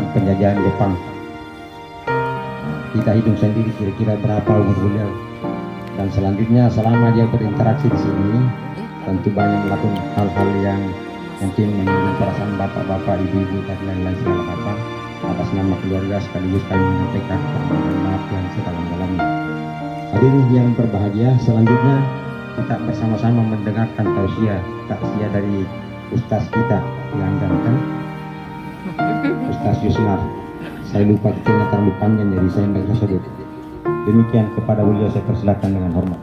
meninggalkan penjajahan Jepang. Kita hitung sendiri kira-kira berapa umur beliau. Dan selanjutnya selama dia berinteraksi di sini, tentu banyak melakukan hal-hal yang mungkin menyinggung perasaan bapak-bapak, ibu-ibu, dan lain-lain segala macam. Atas nama keluarga sekaligus kami menyampaikan permohonan maaf yang sedalam-dalamnya. Hadirin yang berbahagia, selanjutnya kita bersama-sama mendengarkan takziah dari Ustaz kita yang ganteng, Ustaz Yusnar. Saya lupa kecilnya terlalu panjang jadi saya tidak bisa sebut. Demikian kepada beliau saya persilakan dengan hormat.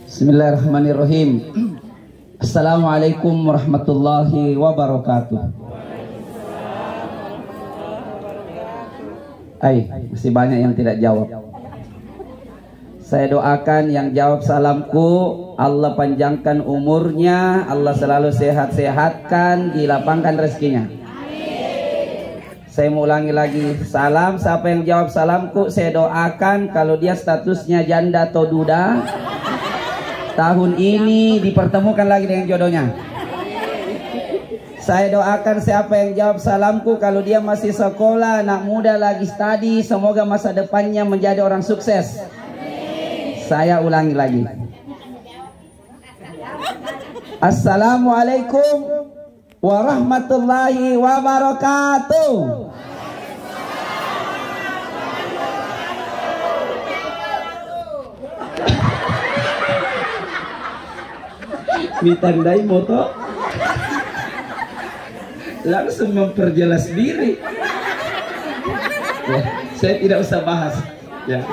Bismillahirrahmanirrahim. Assalamualaikum warahmatullahi wabarakatuh. Masih banyak yang tidak jawab. Saya doakan yang jawab salamku, Allah panjangkan umurnya, Allah selalu sehat-sehatkan, dilapangkan rezekinya. Saya mau ulangi lagi, salam, siapa yang jawab salamku, saya doakan kalau dia statusnya janda atau duda, tahun ini dipertemukan lagi dengan jodohnya. Saya doakan siapa yang jawab salamku, kalau dia masih sekolah, anak muda lagi studi, semoga masa depannya menjadi orang sukses. Saya ulangi lagi. Assalamualaikum warahmatullahi wabarakatuh. Ditandai moto, langsung memperjelas diri. Ya, saya tidak usah bahas. Ya.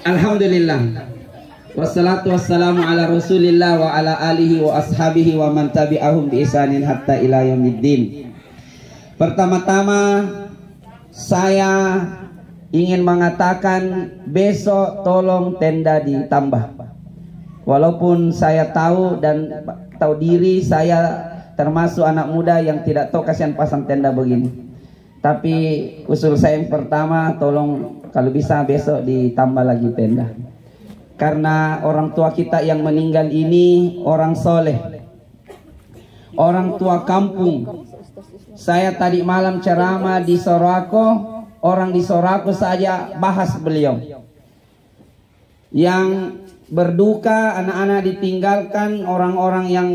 Alhamdulillah. Wassalatu wassalamu ala Rasulillah wa ala alihi wa ashabihi wa man tabi'ahum bi ihsanin hatta ila yaumiddin. Pertama-tama saya ingin mengatakan besok tolong tenda ditambah. Walaupun saya tahu dan tahu diri saya termasuk anak muda yang tidak tahu kasihan pasang tenda begini. Tapi usul saya yang pertama, tolong kalau bisa besok ditambah lagi tenda. Karena orang tua kita yang meninggal ini orang soleh, orang tua kampung. Saya tadi malam ceramah di Sorako, orang di Sorako saja bahas beliau. Yang berduka, anak-anak ditinggalkan, orang-orang yang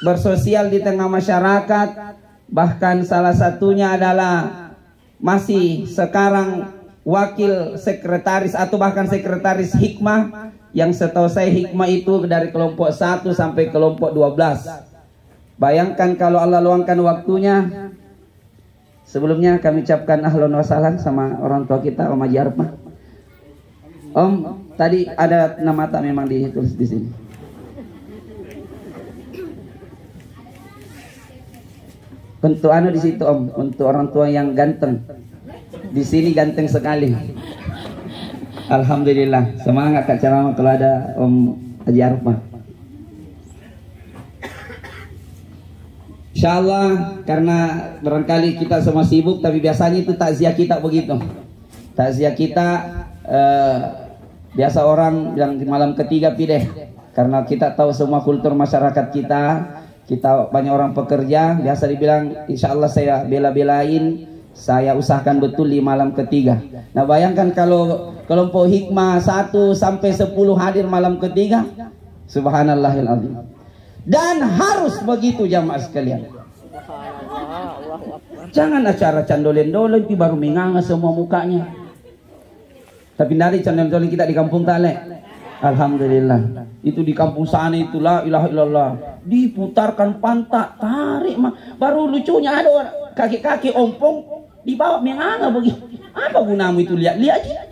bersosial di tengah masyarakat. Bahkan salah satunya adalah masih sekarang wakil sekretaris atau bahkan sekretaris Hikmah, yang setahu saya Hikmah itu dari kelompok 1 sampai kelompok 12. Bayangkan kalau Allah luangkan waktunya. Sebelumnya kami ucapkan ahlan wa sahlan sama orang tua kita, Om Haji Arfah. Om, tadi ada nama tak memang ditulis di sini. Untuk anu di situ Om, untuk orang tua yang ganteng. Di sini ganteng sekali. Alhamdulillah. Semangat Kak ceramah kalau ada Om Haji Arfah. Insyaallah, karena barangkali kita semua sibuk, tapi biasanya itu takziah kita begitu. Takziah kita biasa orang yang di malam ketiga pideh. Karena kita tahu semua kultur masyarakat kita banyak orang pekerja, biasa dibilang insya Allah saya bela-belain, saya usahakan betul di malam ketiga. Nah bayangkan kalau kelompok Hikmah 1 sampai 10 hadir malam ketiga, subhanallahil azim. Dan harus begitu jamaah sekalian. Jangan acara candolen-dolen baru menganga semua mukanya. Tapi dari candolen-dolen kita di kampung Tale, alhamdulillah. Itu di kampung sana itu la ilaha illallah, diputarkan pantat, tarik mah. Baru lucunya ada orang kaki-kaki ompong dibawa menganga begitu. Apa gunamu itu, lihat aja.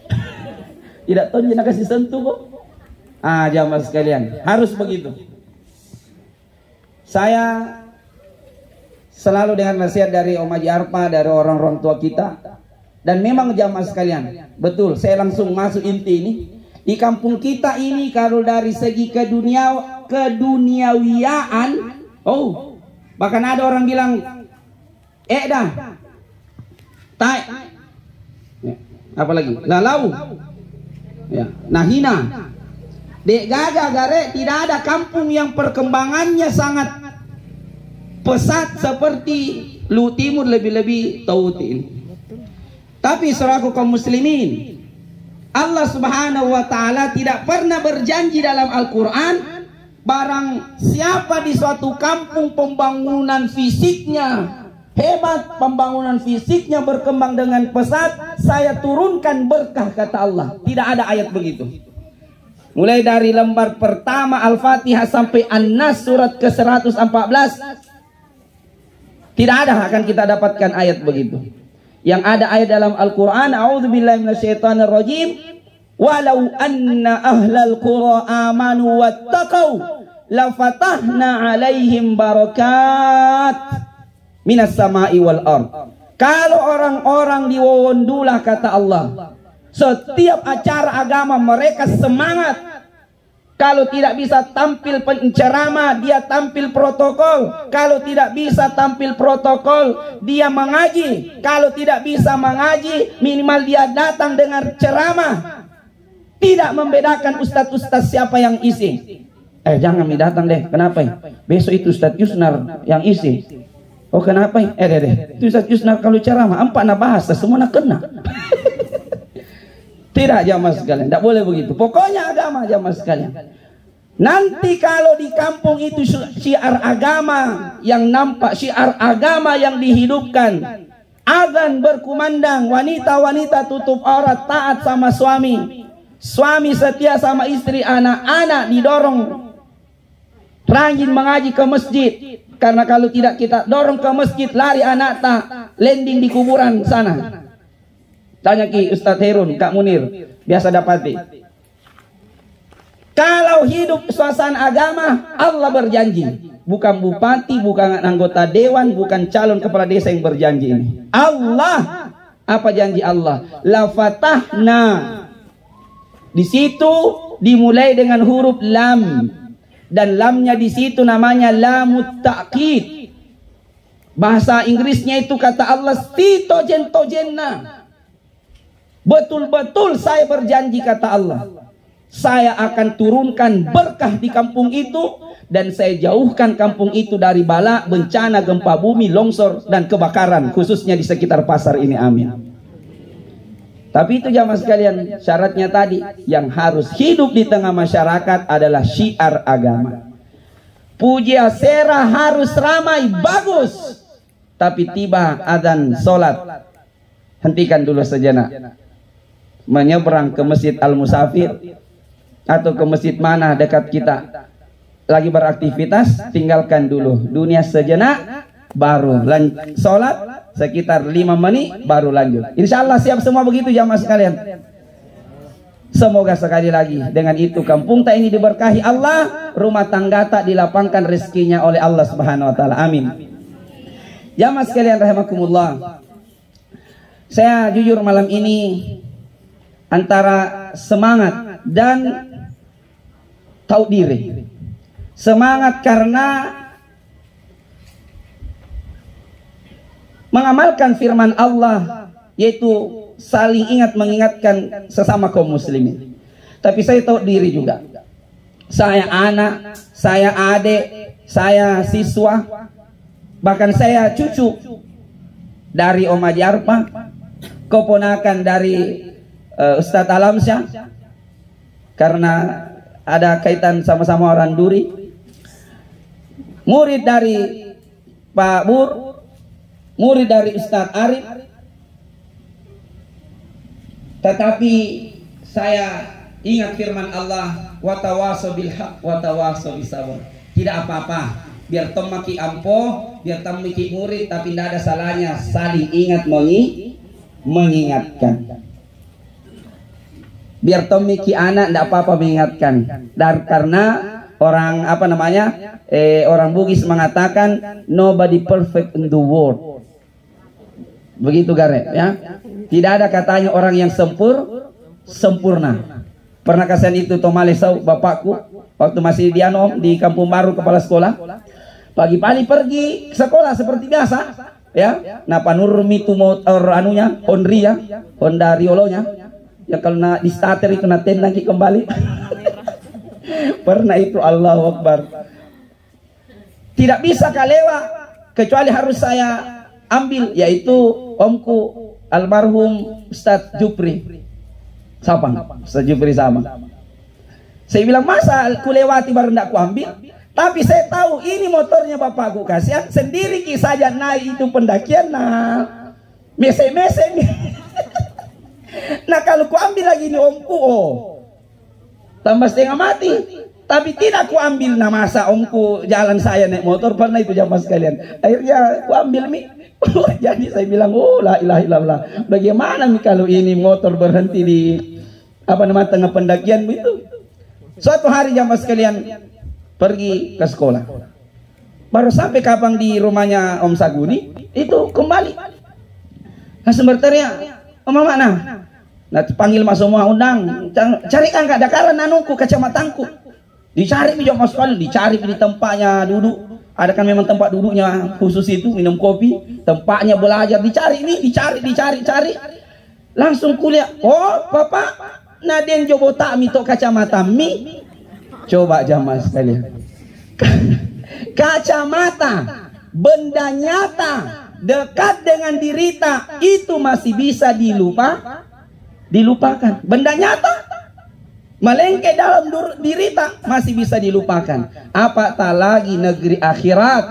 Tidak tahu dia nak kasih sentuh kok. Jamaah sekalian, harus begitu. Saya selalu dengan nasihat dari Om Haji Arfah, dari orang-orang tua kita. Dan memang jamaah sekalian, betul, saya langsung masuk inti ini. Di kampung kita ini kalau dari segi keduniawiaan, bahkan ada orang bilang dah tai, apa lagi lalau, Ya. Nah hina. Dek gagah gare tidak ada kampung yang perkembangannya sangat pesat seperti Lu Timur, lebih-lebih Tauti ini. Tapi saudaraku kaum muslimin, Allah Subhanahu wa taala tidak pernah berjanji dalam Al-Qur'an, barang siapa di suatu kampung pembangunan fisiknya hebat, pembangunan fisiknya berkembang dengan pesat, saya turunkan berkah, kata Allah. Tidak ada ayat begitu. Mulai dari lembar pertama Al-Fatihah sampai An-Nas surat ke-114, tidak ada akan kita dapatkan ayat begitu. Yang ada ayat dalam Al-Quran, a'udzubillahi minasyaitonirrajim, walau anna ahlal qura amanu wattaqau lafatahna alaihim barakat minas sama'i wal ard. Kalau orang-orang di Wawondulah, kata Allah, setiap acara agama mereka semangat. Kalau tidak bisa tampil penceramah, dia tampil protokol. Kalau tidak bisa tampil protokol, dia mengaji. Kalau tidak bisa mengaji, minimal dia datang dengar ceramah. Tidak membedakan ustadz-ustadz siapa yang isi. Jangan datang deh. Kenapa? Besok itu Ustadz Yusnar yang isi. Oh kenapa? Itu Ustadz Yusnar kalau ceramah empat na bahasa semua nak kena. Tidak jamaah sekalian, tidak boleh begitu. Pokoknya agama jamaah sekalian. Nanti kalau di kampung itu syiar agama yang nampak, syiar agama yang dihidupkan, azan berkumandang, wanita-wanita tutup aurat, taat sama suami, suami setia sama istri, anak-anak didorong rajin mengaji ke masjid. Karena kalau tidak kita dorong ke masjid, lari anak tak landing di kuburan sana. Tanya Ki Ustadz Herun, Kak Munir, biasa dapati. Kalau hidup suasana agama, Allah berjanji. Bukan bupati, bukan anggota dewan, bukan calon kepala desa yang berjanji ini. Allah, apa janji Allah? La fatahna. Di situ dimulai dengan huruf lam. Dan lamnya di situ namanya lamut ta'kid. Bahasa Inggrisnya itu kata Allah, stitojen-tojenna. Betul-betul saya berjanji, kata Allah, saya akan turunkan berkah di kampung itu, dan saya jauhkan kampung itu dari bala, bencana, gempa bumi, longsor, dan kebakaran, khususnya di sekitar pasar ini. Amin. Tapi itu jamaah sekalian, syaratnya tadi, yang harus hidup di tengah masyarakat adalah syiar agama. Puji asera harus ramai, bagus. Tapi tiba adzan sholat, hentikan dulu sejenak. Menyeberang ke Masjid Al-Musafir atau ke masjid mana dekat kita, lagi beraktivitas, tinggalkan dulu dunia sejenak, baru sholat sekitar 5 menit baru lanjut. Insya Allah siap semua begitu jamaah sekalian. Semoga sekali lagi dengan itu kampung tak ini diberkahi Allah, rumah tangga tak dilapangkan rezekinya oleh Allah Subhanahu wa taala. Amin. Jamaah sekalian rahimakumullah. Saya jujur malam ini antara semangat dan tahu diri. Semangat karena mengamalkan firman Allah, yaitu saling ingat mengingatkan sesama kaum muslimin. Tapi saya tahu diri juga. Saya anak, saya adik, saya siswa, bahkan saya cucu dari Om Haji Arpa, keponakan dari Ustadz Alamsyah, karena ada kaitan sama-sama orang Duri, murid dari Pak Bur, murid dari Ustadz Arif. Tetapi saya ingat firman Allah, watawaso bilhaq watawaso bisabr. Tidak apa-apa, biar temaki ampo, biar temaki murid, tapi tidak ada salahnya saling ingat mengingatkan. Biar temiki anak tidak apa-apa mengingatkan. Dan karena orang orang Bugis mengatakan nobody perfect in the world. Begitu Gare, ya. Tidak ada katanya orang yang sempurna. Pernah kasihan itu Tomale Sau, bapakku, waktu masih di di Kampung Baru kepala sekolah. Pagi-pagi pergi ke sekolah seperti biasa, ya. Nah panur mitu motor anunya, Honda Riolonya. Ya kalau na di starter itu na tendang kembali. Pernah itu, Allahu Akbar. Tidak bisa kalewa kecuali harus saya ambil, yaitu omku almarhum Ustaz Jupri. Siapa? Ustaz Jupri sama. Saya bilang, masa ku lewati baru ndak ku ambil? Tapi saya tahu ini motornya bapakku, kasihan sendiri saja naik itu pendakian, nah mese-mese. Nah kalau ku ambil lagi ini omku, oh tambah setengah mati. Tapi tidak ku ambil, nah masa omku jalan saya naik motor, pernah itu jamaah sekalian. Akhirnya ku ambil mi. Jadi saya bilang, oh la ilaha illallah. Bagaimana mi kalau ini motor berhenti di tengah pendakian begitu? Suatu hari jamaah sekalian pergi ke sekolah. Baru sampai kapan di rumahnya Om Saguni, itu kembali. Langsung berteriak, "Om mana?" Nah, panggil mas semua, undang, carikan kak dakaran anuku, kacamatanku. Dicari jamaah sekalian, dicari di tempatnya duduk. Ada kan memang tempat duduknya khusus itu, minum kopi, tempatnya belajar, dicari. Langsung kuliah. Oh, Bapak, naden jobo tak mitok kacamata mi. Coba jamaah sekalian. Kacamata, benda nyata, dekat dengan dirita, itu masih bisa dilupakan. Benda nyata, melengke dalam dirita, masih bisa dilupakan. Apatah lagi negeri akhirat,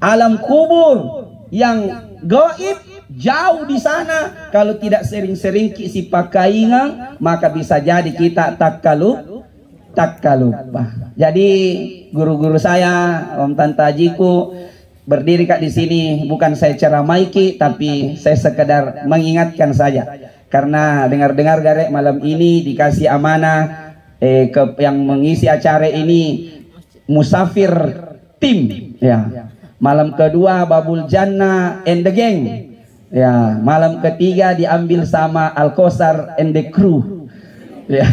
alam kubur yang gaib, jauh di sana. Kalau tidak sering-sering si pakaingan, maka bisa jadi kita tak lupa. Jadi guru-guru saya, Om Tante Ajiku berdiri kak di sini, bukan saya ceramaiki, tapi saya sekedar mengingatkan saja. Karena dengar-dengar Garek malam ini dikasih amanah yang mengisi acara ini musafir tim, ya. Malam kedua Babul Jannah and the Gang, ya. Malam ketiga diambil sama Al-Kosar and the Crew. Ya.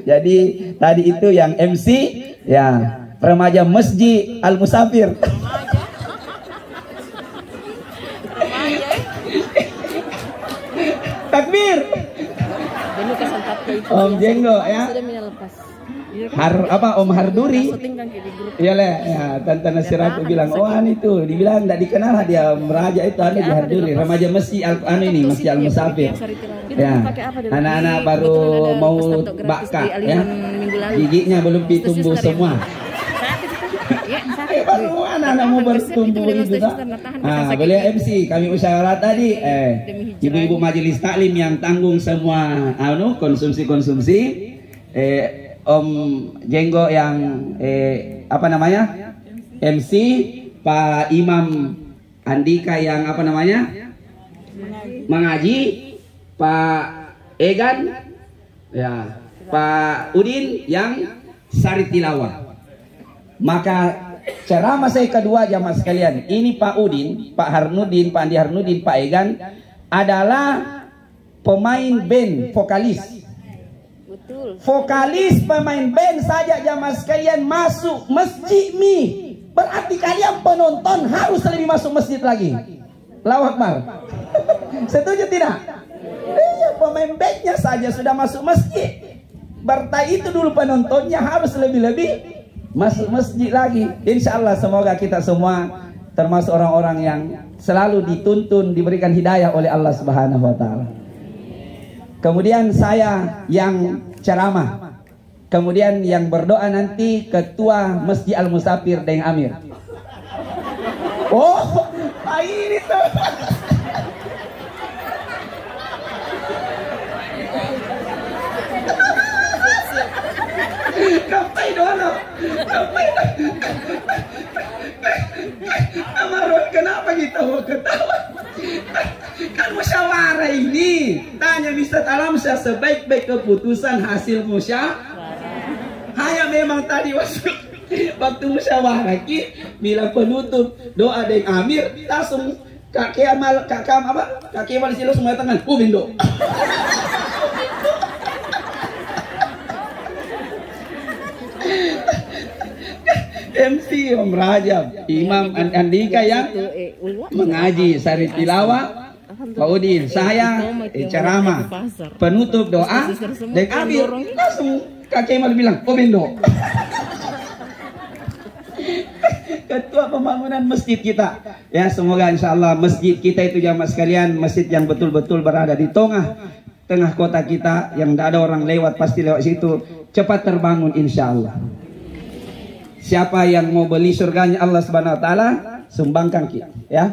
Jadi tadi itu yang MC, ya, remaja Masjid Al Musafir. Takbir. Om Jenggo ya. Om Harduri. Iya le, ya, Tante Nasiratu bilang, oh itu dibilang tidak dikenal dia meraja itu ada di Harduri, remaja Masjid Masjid Al Musafir. Ya, anak-anak baru mau bakar ya, giginya belum tumbuh semua. Baru anak-anak mau bertumbuh itu tak? Nah, beliau MC, kami musyawarah tadi, ibu-ibu majelis taklim yang tanggung semua konsumsi, Om Jenggo yang MC, Pak Imam Andika yang mengaji, Pak Egan, ya, Pak Udin yang sari tilawah. Maka ceramah saya kedua jamaah sekalian, ini Pak Udin, Pak Harnudin, Pak Andi Harnudin, Pak Egan adalah pemain band, vokalis. Vokalis pemain band saja jamaah sekalian masuk masjid mi. Berarti kalian penonton harus lebih masuk masjid lagi. Allahu Akbar. Setuju tidak? Iya, pemain bandnya saja sudah masuk masjid. Berarti itu dulu penontonnya harus lebih-lebih masuk masjid lagi. Insya Allah semoga kita semua termasuk orang-orang yang selalu dituntun, diberikan hidayah oleh Allah Subhanahu wa Ta'ala. Kemudian saya yang ceramah, kemudian yang berdoa nanti Ketua Masjid Al Musafir Deng Amir. Oh, ini tuh. Kapai dulu. Amarot, kenapa kita mau ketawa? Kan musyawarah ini tanya Ustaz Alamsyah, sebaik-baik keputusan hasil musyawarah. Hanya memang tadi waktu musyawarah bila penutup doa Deng Amir langsung Kak Kemal di sini semua tangan Ubindo. MC Om Rajab, Imam Andika yang mengaji sari tilawah, Pak Udin, saya ceramah, penutup doa, dan ambil langsung Kak Kemal bilang, Bendo. Ketua pembangunan masjid kita, ya semoga insya Allah masjid kita itu jamaah sekalian, masjid yang betul-betul berada di tengah kota kita, yang tidak ada orang lewat pasti lewat situ, cepat terbangun insya Allah. Siapa yang mau beli surganya Allah Subhanahu Wa Taala, sumbangkan kita, ya.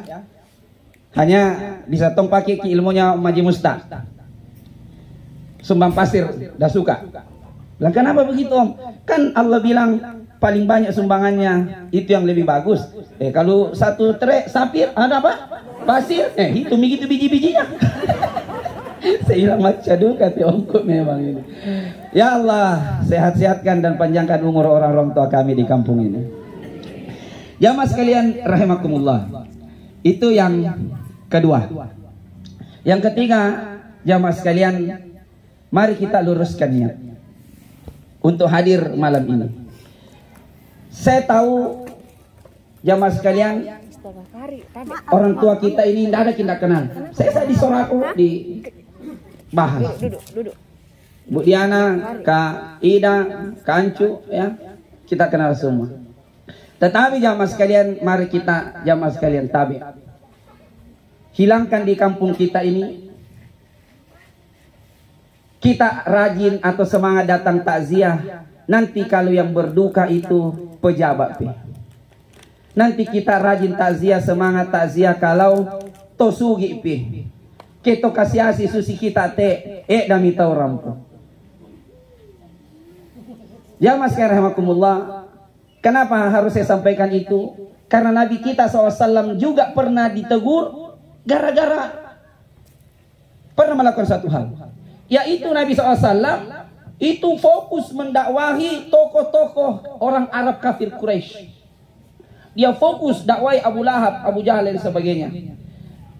Hanya bisa tong pakai ki ilmunya Maji Mustaq. Sumbang pasir, dah suka. Lah kenapa begitu Om? Kan Allah bilang paling banyak sumbangannya itu yang lebih bagus. Kalau satu trek sapir ada apa? Pasir. Itu begitu biji-bijinya. Saya bilang macam dulu kata Omku memang ini. Ya Allah, sehat-sehatkan dan panjangkan umur orang-orang tua kami di kampung ini. Jamaah sekalian rahimakumullah. Itu yang kedua. Yang ketiga, jamaah sekalian, mari kita luruskan niat untuk hadir malam ini. Saya tahu jamaah sekalian, orang tua kita ini tidak ada kita kenal. Saya di Sorako di Bahas. Duduk. Bu Diana, Kak Ida, Kak Ancu, ya kita kenal semua. Tetapi jamaah sekalian, mari kita jamaah sekalian tabi. Hilangkan di kampung kita ini. Kita rajin atau semangat datang takziah. Nanti kalau yang berduka itu pejabat. Nanti kita rajin takziah, semangat takziah kalau tosugi pi. Kita kasih susi kita te dami tau rampu. Jamaah sekalian rahimakumullah. Kenapa harus saya sampaikan itu? Karena Nabi kita SAW juga pernah ditegur gara-gara pernah melakukan satu hal. Yaitu Nabi SAW itu fokus mendakwahi tokoh-tokoh orang Arab kafir Quraisy. Dia fokus dakwai Abu Lahab, Abu Jahal dan sebagainya.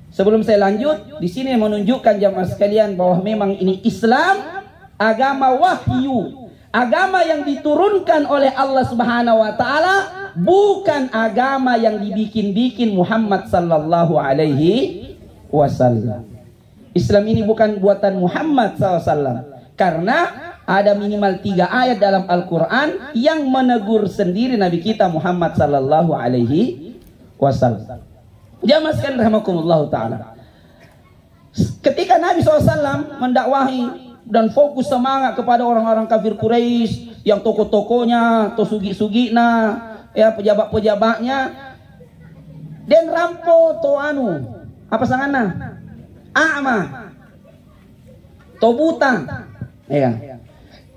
Sebelum saya lanjut, di sini menunjukkan jamaah sekalian bahwa memang ini Islam, agama wahyu, agama yang diturunkan oleh Allah Subhanahu Wa Taala, bukan agama yang dibikin-bikin Muhammad Sallallahu Alaihi Wasallam. Islam ini bukan buatan Muhammad SAW, karena ada minimal 3 ayat dalam Al-Quran yang menegur sendiri Nabi kita Muhammad Sallallahu Alaihi Wasallam. Jamaah sekalian rahimakumullah ta'ala. Ketika Nabi SAW mendakwahi dan fokus semangat kepada orang-orang kafir Quraisy, yang tokoh-tokohnya, tosugi-sugina, ya pejabat-pejabatnya, dan rampo to apa sangana? A'ma, to buta. Ya.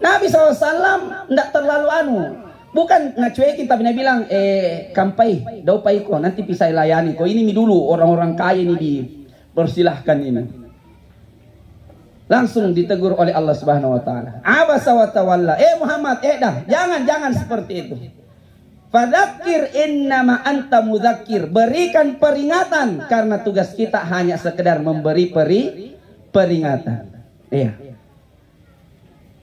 Nabi SAW tidak terlalu bukan ngacuekin, tapi Nabi bilang kampai daupai ko nanti bisa layani ko, ini dulu orang-orang kaya ini dipersilahkan ini. Langsung ditegur oleh Allah Subhanahu Wa Taala. Abasa wa tawalla. Muhammad, jangan seperti itu. Fadzakir innama anta mudzakir. Berikan peringatan, karena tugas kita hanya sekedar memberi peringatan. Iya.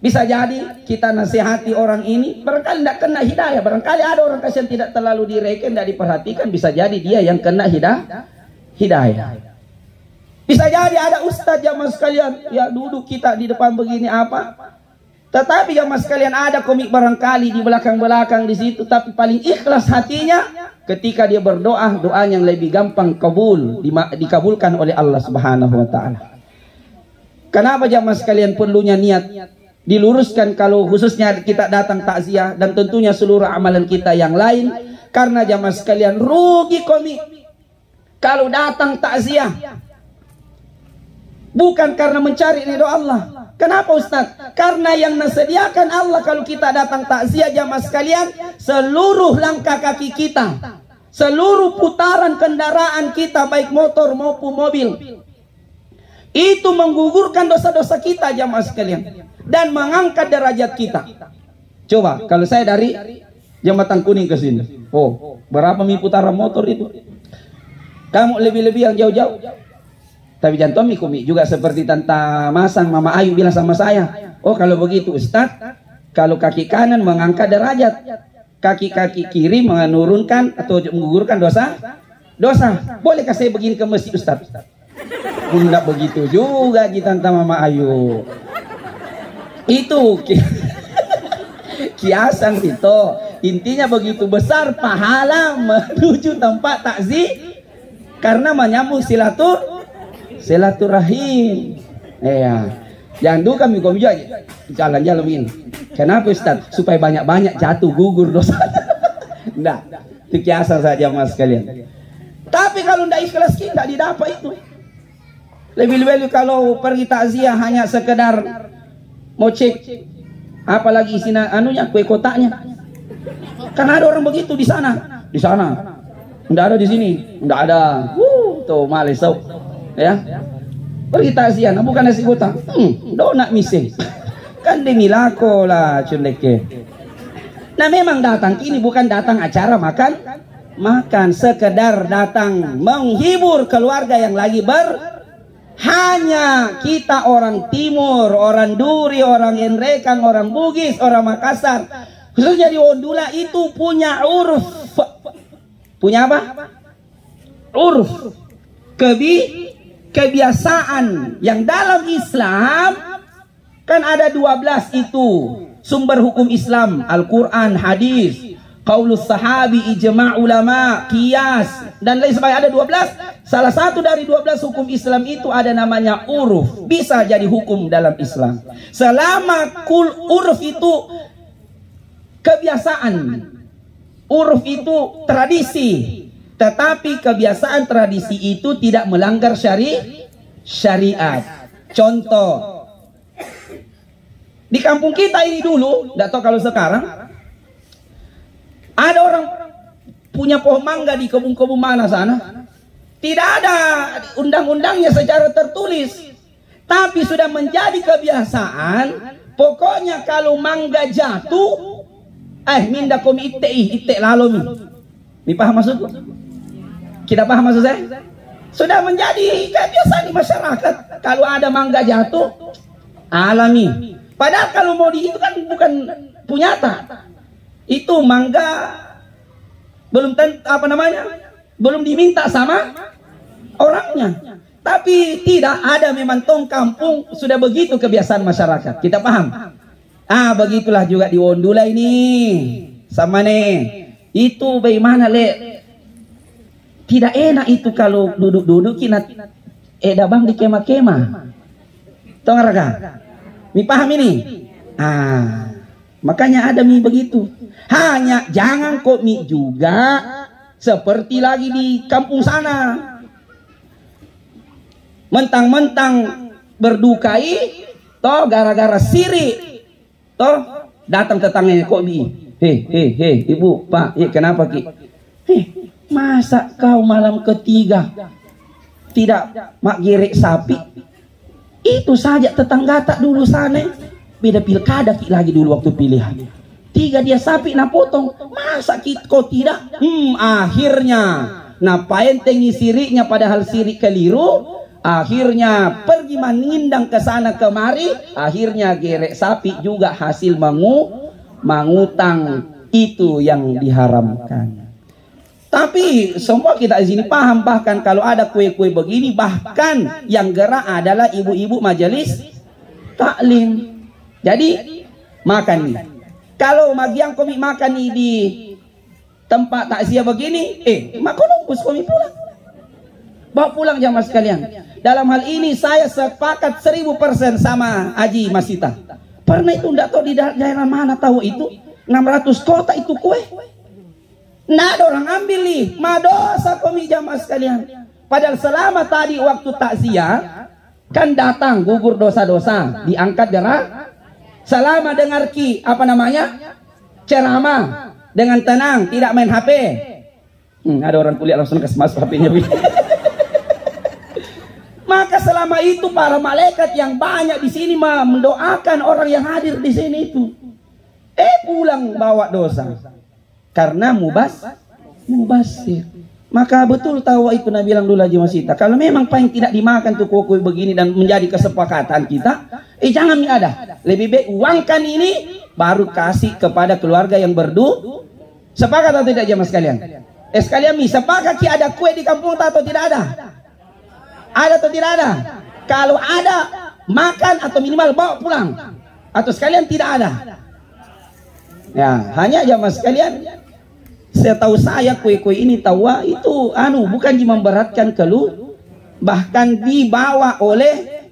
Bisa jadi kita nasihati orang ini, barangkali tidak kena hidayah. Barangkali ada orang kasihan tidak terlalu direken, tidak diperhatikan. Bisa jadi dia yang kena hidayah. Bisa jadi ada ustadz jamaah sekalian, ya duduk kita di depan begini apa. Tetapi jamaah sekalian ada komik barangkali di belakang-belakang di situ, tapi paling ikhlas hatinya ketika dia berdoa, doanya yang lebih gampang dikabulkan oleh Allah Subhanahu Wa Taala. Kenapa jamaah sekalian perlunya niat diluruskan kalau khususnya kita datang takziah, dan tentunya seluruh amalan kita yang lain, karena jamaah sekalian rugi komik kalau datang takziah bukan karena mencari ridho Allah. Kenapa Ustaz? Karena yang disediakan Allah kalau kita datang takziah jamaah sekalian, seluruh langkah kaki kita, seluruh putaran kendaraan kita baik motor maupun mobil, itu menggugurkan dosa-dosa kita jamaah sekalian dan mengangkat derajat kita. Coba kalau saya dari Jembatan Kuning ke sini, berapa putaran motor itu? Kamu lebih-lebih yang jauh-jauh. Tapi jantung mikumi juga seperti Tante Masang, Mama Ayu bilang sama saya, kalau begitu Ustaz, kalau kaki kanan mengangkat derajat, kaki kiri menurunkan atau menggugurkan dosa. Bolehkah saya begini ke masjid Ustaz? Enggak begitu juga kita sama Mama Ayu. Itu kiasan itu. Intinya begitu besar pahala menuju tempat takziah karena menyambung silaturahim. Ya. Jangan dulu kami juga jalan-jalan begini. Kenapa Ustaz? Supaya banyak-banyak jatuh gugur dosa. Enggak. Itu kiasan saja mas kalian. Tapi kalau tidak ikhlas tidak didapat itu. Lebih-lebih kalau pergi takziah hanya sekedar mau cek apalagi isinya anunya kue kotaknya. Karena ada orang begitu di sana. Di sana. Enggak ada di sini. Enggak ada. Tuh males tau. Ya. Pergi takziah, bukan nasi kotak. Donat mising. Kan demi lako lah cundeke. Nah memang datang ini bukan datang acara makan sekedar datang menghibur keluarga yang lagi hanya kita orang Timur, orang Duri, orang Enrekang, orang Bugis, orang Makassar, khususnya di Wondula itu punya uruf. Punya apa? Uruf. Kebiasaan yang dalam Islam kan ada 12 itu sumber hukum Islam, Al-Quran, hadis, qaulus sahabi, ijma' ulama, qiyas dan lain sebagainya. Ada 12. Salah satu dari 12 hukum Islam itu ada namanya uruf. Bisa jadi hukum dalam Islam selama uruf itu kebiasaan, uruf itu tradisi. Tetapi kebiasaan tradisi itu tidak melanggar syariat. Contoh, di kampung kita ini dulu, tidak tahu kalau sekarang, ada orang punya pohon mangga di kebun-kebun mana sana. Tidak ada undang-undangnya secara tertulis. Tapi sudah menjadi kebiasaan, pokoknya kalau mangga jatuh, minda komi itte lalu mi paham maksudku? Kita paham maksud saya? Sudah menjadi kebiasaan di masyarakat. Kalau ada mangga jatuh, alami. Padahal kalau mau itu kan bukan punyata. Itu mangga belum belum diminta sama orangnya. Tapi tidak ada memang tong kampung sudah begitu kebiasaan masyarakat. Kita paham? Begitulah juga di Wondula ini. Sama nih. Itu bagaimana tidak enak itu kalau duduk-duduk kita bang di kemah-kemah. Tahu nggak? Mi paham ini? Makanya ada mi begitu. Hanya jangan kok mi juga seperti lagi di kampung sana. Mentang-mentang berdukai, toh gara-gara sirik, toh datang tetangganya kok mi. Hei, ibu, pak, kenapa ki? Masa kau malam ketiga tidak mak gerek sapi? Itu saja tetangga tak dulu sana. Beda pilkada ki lagi dulu waktu pilihan. 3 dia sapi na potong. Masa kau tidak? Akhirnya napain tengi siriknya padahal sirik keliru. Akhirnya pergi menindang ke sana kemari. Akhirnya gerek sapi juga hasil mengutang. Itu yang diharamkan. Tapi semua kita di sini paham, bahkan kalau ada kue-kue begini, bahkan yang gerak adalah ibu-ibu majelis taklim. Jadi makan nih. Kalau magiang komi makan nih di tempat takziah begini, makan bus komi pulang. Bawa pulang jamaah sekalian. Dalam hal ini saya sepakat 1000% sama Haji Masita. Pernah itu enggak tahu di daerah mana tahu itu 600 kota itu kue. Nggak ada orang ambil nih, madosa komi jamaah sekalian. Padahal selama tadi waktu takziah kan datang gugur dosa-dosa, diangkat darah. Selama dengar ceramah dengan tenang, tidak main HP. Ada orang kuliah langsung kasih masuk HP-nya. Maka selama itu para malaikat yang banyak di sini mendoakan orang yang hadir di sini itu. Pulang bawa dosa. Karena mubasir. Maka betul tahu itu Nabi bilang dulu Haji Masita. Kalau memang paling tidak dimakan tuh kue-kue begini dan menjadi kesepakatan kita, jangan ada. Lebih baik uangkan ini baru kasih kepada keluarga yang sepakat atau tidak jemaah sekalian? Sekalian sepakat ki ada kue di kampung atau tidak ada? Ada atau tidak ada? Kalau ada, makan atau minimal bawa pulang. Atau sekalian tidak ada. Ya, hanya jamaah sekalian, setahu saya kue-kue ini tawa itu bukan memberatkan keluh, bahkan dibawa oleh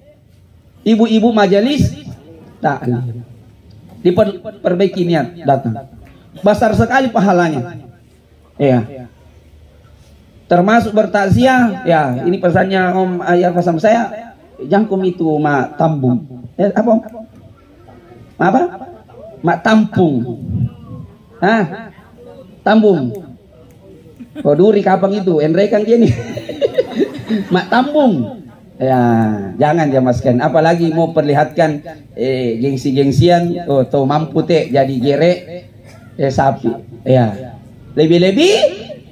ibu-ibu majelis taklim. Diperbaiki niat datang. Besar sekali pahalanya. Ya. Termasuk bertakziah, ya, ini pesannya Om Ayah pesan saya, jangkum itu mak tambung. Apa? Apa? Mak tampung. Hah? Tambung. Koduri kapang itu, enrekan dia nih. Mak tambung. Ya, jangan ya Mas Ken. Apalagi mau perlihatkan gengsi-gengsian, tuh mampu jadi gerek sapi. Ya. Lebih-lebih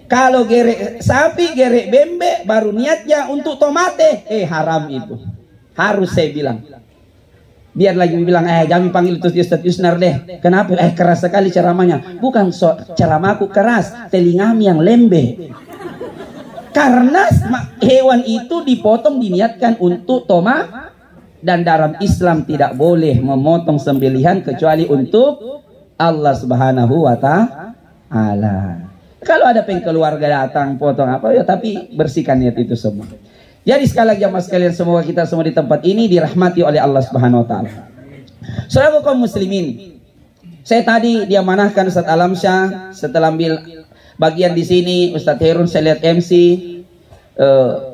kalau gerek sapi, gerek bembe, baru niatnya untuk tomate, haram itu. Harus saya bilang. Biar lagi bilang, kami panggil Ustaz Yusnar deh. Kenapa? Keras sekali ceramahnya. Bukan ceramahku keras, telingami yang lembe. Karena hewan itu dipotong diniatkan untuk tomat, dan dalam Islam tidak boleh memotong sembelihan kecuali untuk Allah Subhanahu wa Ta'ala. Kalau ada keluarga datang potong apa ya, tapi bersihkan niat itu semua. Jadi sekali lagi jamaah sekalian, semoga kita semua di tempat ini dirahmati oleh Allah Subhanahu wa Ta'ala. Saudara kaum muslimin, saya tadi diamanahkan Ustaz Alamsyah, setelah ambil bagian di sini Ustaz Herun saya lihat MC,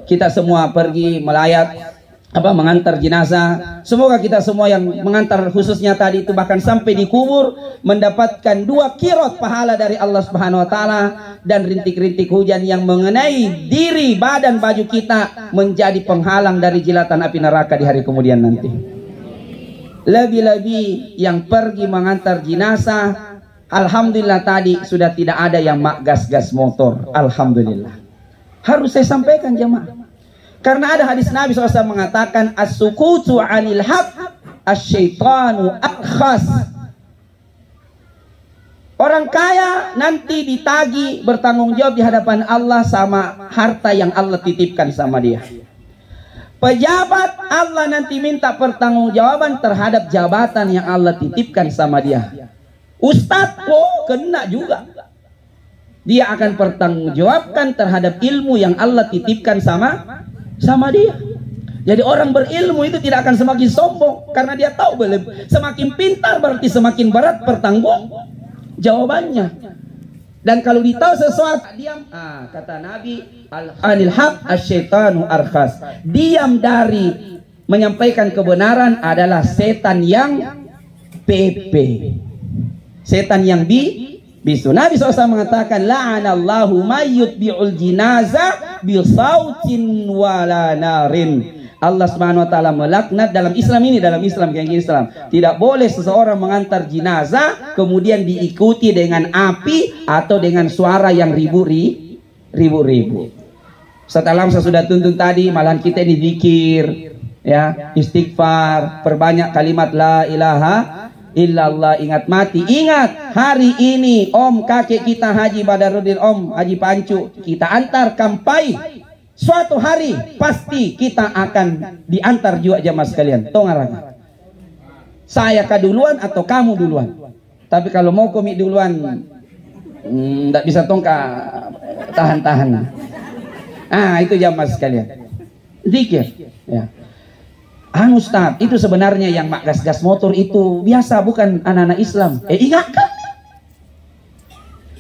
kita semua pergi melayat mengantar jenazah. Semoga kita semua yang mengantar khususnya tadi itu bahkan sampai di kubur mendapatkan 2 kirot pahala dari Allah Subhanahu wa Ta'ala, dan rintik-rintik hujan yang mengenai diri, badan, baju kita menjadi penghalang dari jilatan api neraka di hari kemudian nanti. Lebih-lebih yang pergi mengantar jenazah, alhamdulillah tadi sudah tidak ada yang mak gas-gas motor. Alhamdulillah. Harus saya sampaikan jemaah. Karena ada hadis Nabi SAW mengatakan, as-sukutu 'anil haq asy-syaitanu akhas. Orang kaya nanti ditagi bertanggung jawab di hadapan Allah sama harta yang Allah titipkan sama dia. Pejabat Allah nanti minta pertanggungjawaban terhadap jabatan yang Allah titipkan sama dia. Ustadz kena juga. Dia akan pertanggungjawabkan terhadap ilmu yang Allah titipkan sama dia. Jadi orang berilmu itu tidak akan semakin sombong, karena dia tahu semakin pintar berarti semakin berat pertanggung jawabannya. Dan kalau ditahu sesuatu diam, kata Nabi, anil haq asy-syaitanu arkhas. Diam dari menyampaikan kebenaran adalah setan yang pepe, setan yang bisu. Nabi SAW mengatakan, la'anallahu mayyutbi'ul jinazah bisautin wala narin. Allah Subhanahu wa Ta'ala melaknat dalam Islam ini, dalam Islam tidak boleh seseorang mengantar jenazah kemudian diikuti dengan api atau dengan suara yang ribu-ribu. Setelah saya sudah tuntun tadi, malahan kita ini zikir, ya, istighfar, perbanyak kalimat la ilaha illallah, ingat mati. Ingat, hari ini om kakek kita Haji Badarudin, Om Haji Pancu, kita antar kampai. Suatu hari pasti kita akan diantar juga jamaah sekalian. Tongarang. Saya duluan atau kamu duluan. Tapi kalau mau komik duluan, tidak bisa tongka tahan-tahan. Itu jamaah sekalian. Zikir. Ya. Ustaz, itu sebenarnya yang mak gas-gas motor itu biasa, bukan anak-anak Islam. Ingatkan.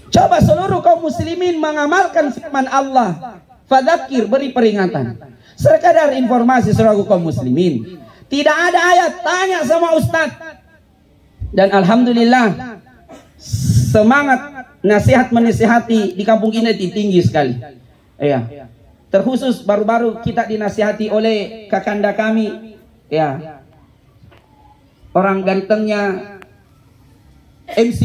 Coba seluruh kaum muslimin mengamalkan firman Allah. Fadzakir, beri peringatan. Sekadar informasi seluruh kaum muslimin. Tidak ada ayat, tanya sama Ustaz. Dan alhamdulillah semangat nasihat menasihati di kampung ini tinggi sekali. Iya. Terkhusus baru-baru kita dinasihati oleh kakanda kami, ya, orang gantengnya MC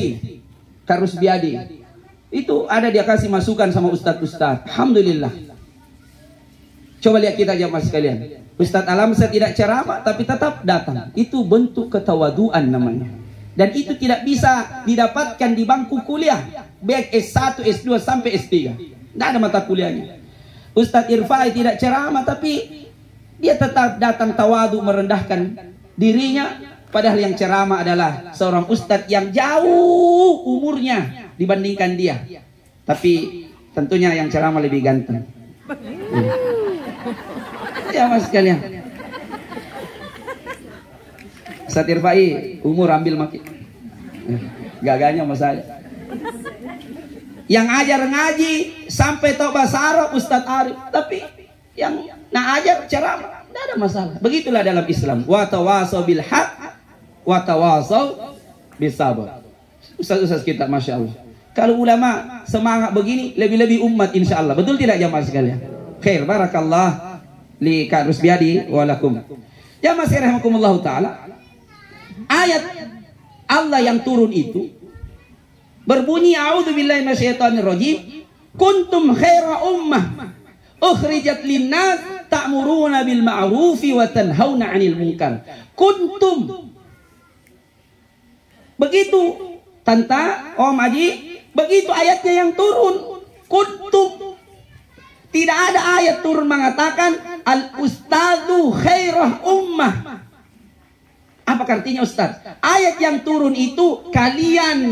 Karus Biadi. Itu ada dia kasih masukan sama Ustadz. Alhamdulillah. Coba lihat kita jamaah sekalian. Ustadz Alamsyah tidak ceramah tapi tetap datang. Itu bentuk ketawaduan namanya. Dan itu tidak bisa didapatkan di bangku kuliah, baik S1, S2 sampai S3. Tidak ada mata kuliahnya. Ustadz Irfai tidak ceramah tapi Dia tetap datang tawadu merendahkan dirinya, padahal yang ceramah adalah seorang ustadz yang jauh umurnya dibandingkan dia. Tapi tentunya yang ceramah lebih ganteng. Ya mas sekalian. Ustadz Irfai umur ambil makin. Gaganya mas saya. Yang ajar ngaji sampai tahu bahasa Arab Ustadz Arif, tapi yang ajar ceramah tidak ada masalah. Begitulah dalam Islam. Wa tawasau bil haq wa tawasau bis sabr. Ustaz-ustaz kita masya Allah. Kalau ulama semangat begini, lebih-lebih umat insya Allah. Betul tidak jamaah sekalian? Khair, barakallah li Kak Rusbiadi wa lakum. Jamaah sekalian rahimakumullah taala. Ayat Allah yang turun itu berbunyi a'udzubillahi minasyaitonir rajim. Kuntum khaira ummah ukhrijat linnas ta'muruna bil ma'rufi wa tanhauna 'anil munkar. Kuntum. Begitu Tanta, Om Haji, begitu ayatnya yang turun. Kuntum. Tidak ada ayat turun mengatakan al-ustadzu khairah ummah. Apa artinya ustaz? Ayat yang turun itu kalian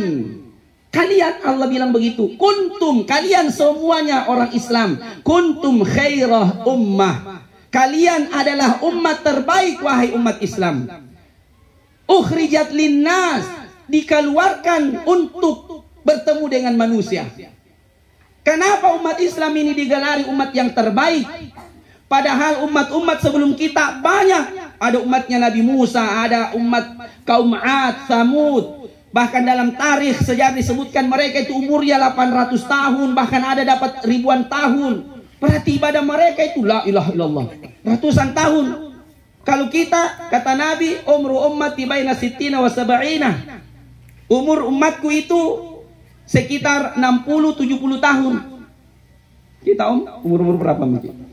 Allah bilang begitu. Kuntum, kalian semuanya orang Islam. Kuntum khairah ummah. Kalian adalah umat terbaik wahai umat Islam. Ukhrijat linnas, dikeluarkan untuk bertemu dengan manusia. Kenapa umat Islam ini digelari umat yang terbaik? Padahal umat-umat sebelum kita banyak. Ada umatnya Nabi Musa, ada umat kaum 'Ad, Samud. Bahkan dalam tarikh sejarah disebutkan mereka itu umurnya 800 tahun, bahkan ada dapat ribuan tahun. Berarti ibadah mereka itu la ilaha illallah, ratusan tahun. Kalau kita, kata Nabi, umru ummati baina sittina wa sab'ina. Umur umatku itu sekitar 60-70 tahun. Kita umur berapa mungkin?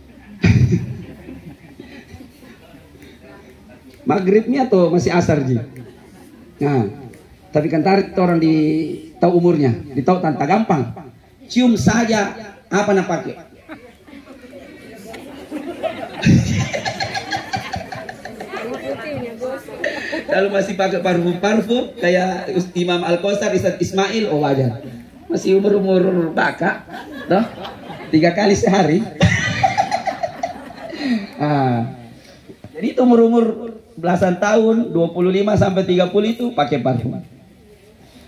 Maghribnya atau masih asar ji? Nah, tapi kan tarik orang di tahu umurnya, di tahu tanpa gampang. Cium saja apa nak pakai? Kalau masih pakai parfum kayak Imam Al-Qausar, Ustaz Ismail, oh wajar. Masih umur baka, toh 3 kali sehari. Jadi itu umur belasan tahun, 25 sampai 30 itu pakai parfum.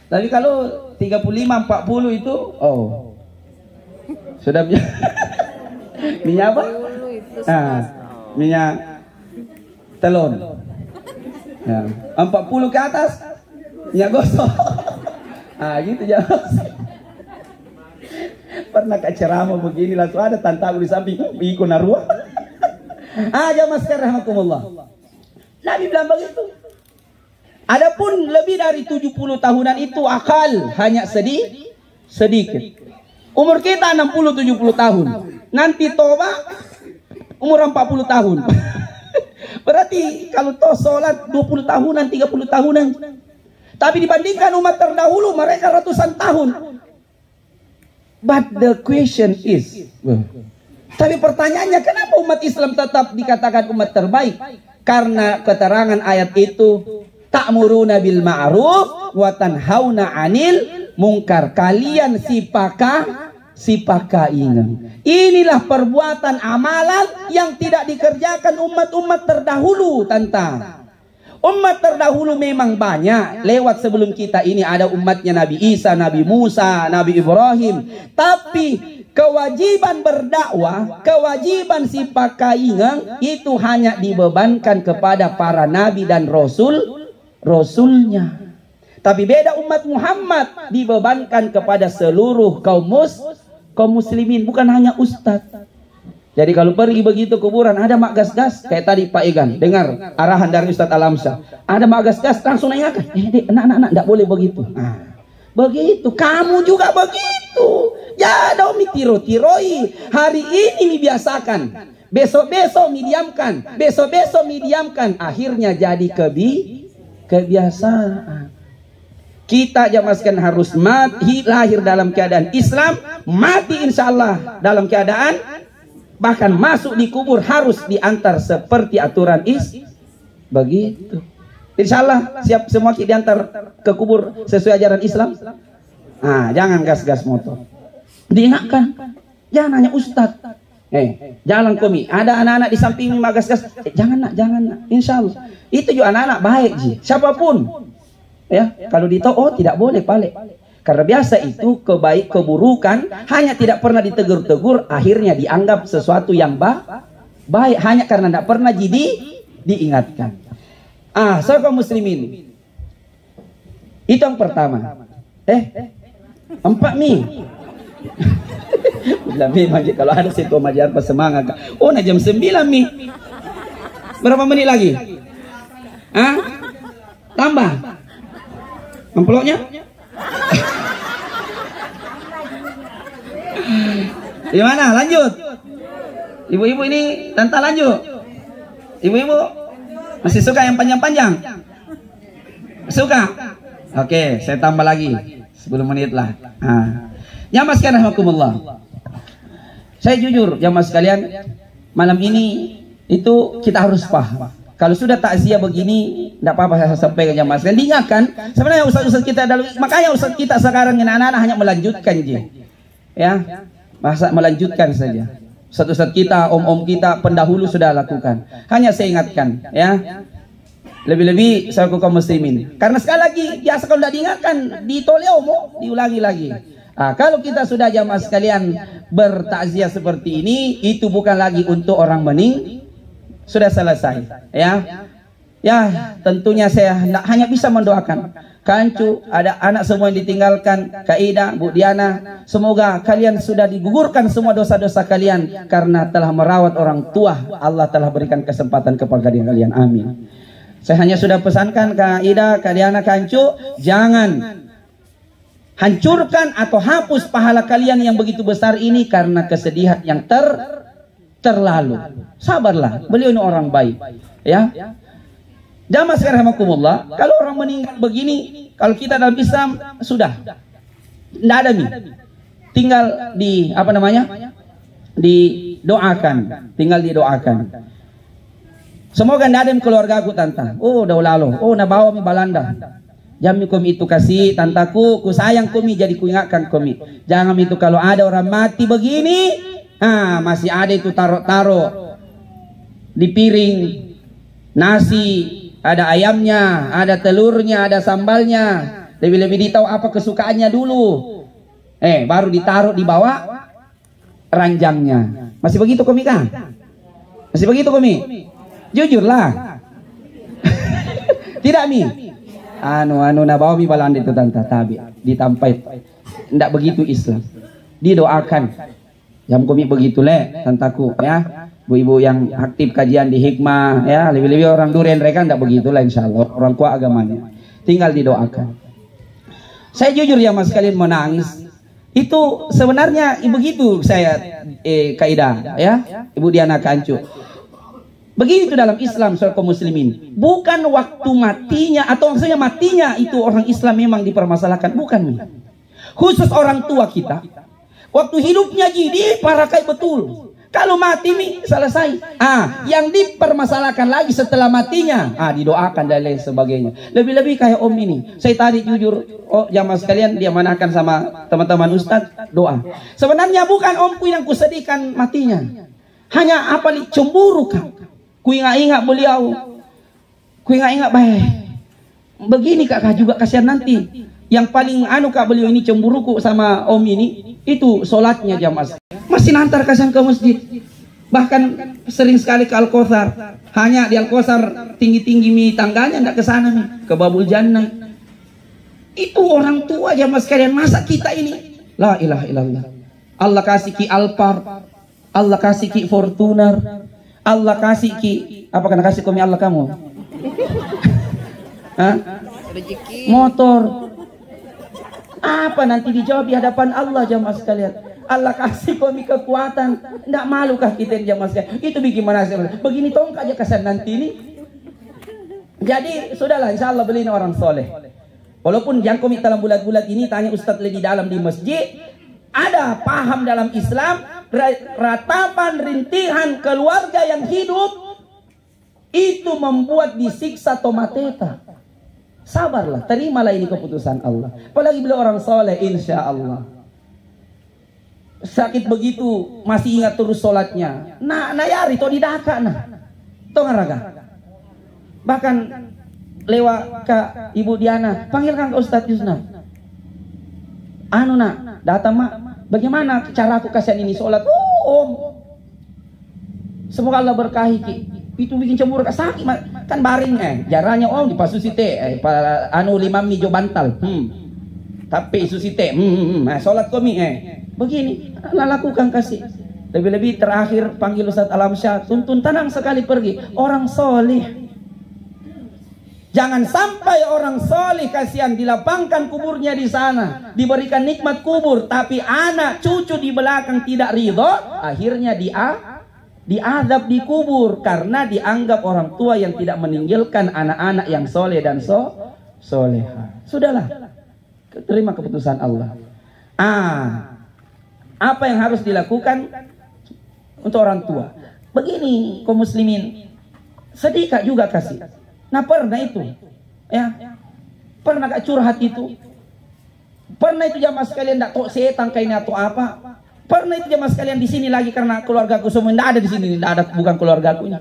Tapi kalau 35 40 itu sudah minyak apa? Minyak telon. Ya, 40 ke atas minyak gosok. Gitu jangan. Pernah ke ceramah begini langsung ada tantaku di samping ikut naruh. Jamaah sekalian rahimakumullah. Nabi bilang begitu. Adapun lebih dari 70 tahunan itu akal, hanya sedikit. Umur kita 60-70 tahun. Nanti toba umur 40 tahun. Berarti kalau toh sholat 20 tahunan, 30 tahunan. Tapi dibandingkan umat terdahulu mereka ratusan tahun. But the question is, tapi pertanyaannya kenapa umat Islam tetap dikatakan umat terbaik? Karena keterangan ayat itu, ta'muruna bil ma'ruf wa tanhauna 'anil munkar. Kalian sipakaingan. Inilah perbuatan amalan yang tidak dikerjakan umat-umat terdahulu, Tanta. Umat terdahulu memang banyak. Lewat sebelum kita ini ada umatnya Nabi Isa, Nabi Musa, Nabi Ibrahim. Tapi kewajiban berdakwah, kewajiban sipakaingan itu hanya dibebankan kepada para nabi dan rasulnya. Tapi beda umat Muhammad dibebankan kepada seluruh kaum muslimin, bukan hanya ustadz. Jadi kalau pergi begitu kuburan ada mak gas-gas kayak tadi Pak Egan dengar arahan dari Ustadz Alamsyah. Ada mak gas-gas langsung nanyakan, dek, anak-anak enggak boleh begitu. Begitu, kamu juga begitu. Ya, dong tiro-tiroi. Hari ini dibiasakan, besok-besok didiamkan, besok-besok didiamkan. Akhirnya jadi kebiasaan. Kita jamaskan harus mati lahir dalam keadaan Islam, mati insya Allah dalam keadaan Bahkan masuk di kubur harus diantar seperti aturan begitu. Insyaallah siap semua kita diantar ke kubur sesuai ajaran Islam. Nah, jangan gas-gas motor. Diingatkan, jangan hanya ustadz. Jalan komi, ada anak-anak di samping gas-gas. Jangan nak. Insyaallah itu juga anak-anak baik ji. Siapapun, ya kalau ditahu tidak boleh balik. Karena biasa itu keburukan hanya tidak pernah ditegur-tegur, akhirnya dianggap sesuatu yang baik hanya karena tidak pernah diingatkan. Saudara muslimin, itu yang pertama. 4 mi. Kalau ada situ majar pas semangat. Jam 9 mi. Berapa menit lagi? Tambah. Amplopnya? Gimana? Lanjut. Ibu-ibu ini tanta lanjut. Ibu-ibu masih suka yang panjang-panjang? Suka? Oke, saya tambah lagi 10 menit lah. Jamaah sekalian rahimakumullah. Saya jujur jamaah sekalian, malam ini itu kita harus paham. Kalau sudah takziah begini, tidak apa-apa saya sampaikan jamaah sekalian. Diingatkan, sebenarnya ustaz-ustaz kita dahulu, makanya ustaz kita sekarang anak-anak hanya melanjutkan ya, masa melanjutkan saja. Ustaz-ustaz kita, om-om kita pendahulu sudah lakukan. Hanya saya ingatkan, ya. Lebih-lebih saya kaum muslimin. Karena sekali lagi, biasa kalau tidak diingatkan, ditoleo, diulangi lagi. Kalau kita sudah jamaah sekalian bertakziah seperti ini, itu bukan lagi untuk orang sudah selesai, ya. Ya, tentunya saya hanya bisa mendoakan. Kancu, ada anak semua yang ditinggalkan, Kak Ida, Bu Diana, semoga kalian sudah digugurkan semua dosa-dosa kalian karena telah merawat orang tua. Allah telah berikan kesempatan kepada kalian. Amin. Saya hanya sudah pesankan Kak Ida, Kak Diana, Kancu, jangan hancurkan atau hapus pahala kalian yang begitu besar ini karena kesedihan yang terlalu. Sabarlah, beliau ini orang baik, ya. Jamaah sekalian rahimakumullah, kalau orang meninggal begini, kalau kita dalam Islam sudah tidak ada tinggal didoakan, semoga tidak ada yang keluarga aku tanta. Dah lalu, bawa mi balanda. Jami kami itu kasih tantaku, ku sayang kami jadi ku ingatkan kami. Jangan itu kalau ada orang mati begini, masih ada itu taruh di piring nasi, ada ayamnya, ada telurnya, ada sambalnya. Lebih-lebih ditahu apa kesukaannya dulu. Baru ditaruh di bawah ranjangnya. Masih begitu kami kan? Masih begitu kami? Jujurlah. Tidak mi. Bawa mi balanda itu tanta tabi ditampai. Tidak begitu Islam. Didoakan. Jam kami begitu tantaku, ya. Bu-ibu yang aktif kajian di hikmah, ya, lebih-lebih orang durian mereka tidak begitulah insyaallah, orang kuat agamanya. Tinggal didoakan. Saya jujur ya mas sekalian menangis. Itu sebenarnya begitu saya kaidah, ya, Ibu Diana Kancu. Begitu dalam Islam saudara kaum muslimin. Bukan waktu matinya atau maksudnya matinya itu orang Islam memang dipermasalahkan, bukan. Khusus orang tua kita. Waktu hidupnya jadi parakai betul. Kalau mati selesai. Yang dipermasalahkan lagi setelah matinya, didoakan dan lain sebagainya. Lebih-lebih kayak om ini. Saya tadi jujur, jamaah sekalian dia manakan sama teman-teman ustaz doa. Sebenarnya bukan omku yang kusedihkan matinya. Hanya cemburu kan. Ku ingat-ingat beliau. Ku ingat-ingat baik. Begini kakak juga kasihan nanti. Yang paling kak beliau ini cemburuku sama om ini, itu sholatnya jamaah. Masih nantar kasihan ke masjid. Bahkan sering sekali ke Al-Kautsar. Hanya di Al-Kautsar tinggi-tinggi tangganya tidak ke sana ke Babul Jannah. Itu orang tua jamaah sekalian. Masa kita ini la ilaha illallah. Allah kasih ki Alphard, Allah kasih ki Fortuner, Allah kasih ki apa kena kasih kami Allah kamu? Motor. Apa nanti dijawab di hadapan Allah jamaah sekalian? Allah kasih kami kekuatan, tidak malukah kita jamaah sekalian? Itu bikin mana sih? Begini tongkat aja kesan nanti ini. Jadi sudahlah, insya Allah beli orang soleh. Walaupun yang kami dalam bulat-bulat ini tanya Ustadz di dalam di masjid, ada paham dalam Islam ratapan rintihan keluarga yang hidup itu membuat disiksa tomateta. Sabarlah, terimalah ini keputusan Allah. Apalagi bila orang soleh, insya Allah. Sakit begitu masih ingat terus sholatnya. Nah, yari to didaka nah. Tongaraga. Bahkan lewat ke Ibu Diana, panggilkan ke Ustadz Yusna. Anu nak, datang mak. Bagaimana cara aku kasihan ini sholat? Om. Semoga Allah berkahi ki. Itu bikin cemburu sakit kan baring jaranya om di pasusi teh anu 5 mijo bantal. Tapi susi teh. Sholat kami begini lakukan kasih. Lebih-lebih terakhir panggil Ustadz Alamsyah, tuntun tenang sekali pergi. Orang soleh. Jangan sampai orang soleh kasihan dilapangkan kuburnya di sana, diberikan nikmat kubur, tapi anak cucu di belakang tidak ridho, akhirnya diadab di kubur karena dianggap orang tua yang tidak meninggalkan anak-anak yang soleh dan soleha. Sudahlah, terima keputusan Allah. Apa yang harus dilakukan untuk orang tua? Begini, kaum muslimin, sedekah juga kasih. Nah pernah itu, ya, pernah gak curhat itu, pernah itu jamaah sekalian tidak tahu setan kayaknya atau apa, pernah itu jamaah sekalian di sini lagi karena keluargaku semua tidak ada di sini, tidak ada, bukan keluargaku ini.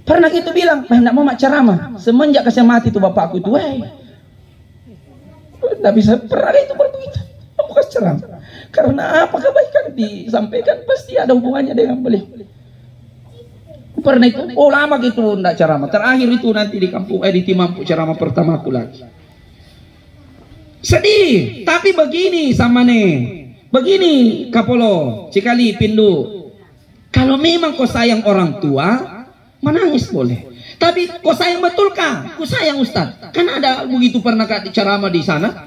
Pernah itu bilang, tidak mau mak ceramah, semenjak kasih mati itu bapakku itu, tidak bisa pernah itu berbegitu, mau kasih ceramah, karena apa kebaikan disampaikan pasti ada hubungannya dengan beliau. Pernah itu, lama gitu enggak ceramah. Terakhir itu nanti di kampung di Timampu ceramah pertamaku lagi. Sedih, tapi begini sama begini Kapolo, Cikali, Pindu. Kalau memang kau sayang orang tua, menangis boleh. Tapi kau sayang betulkah? Kau sayang Ustaz. Kan ada begitu pernah kak ceramah di sana.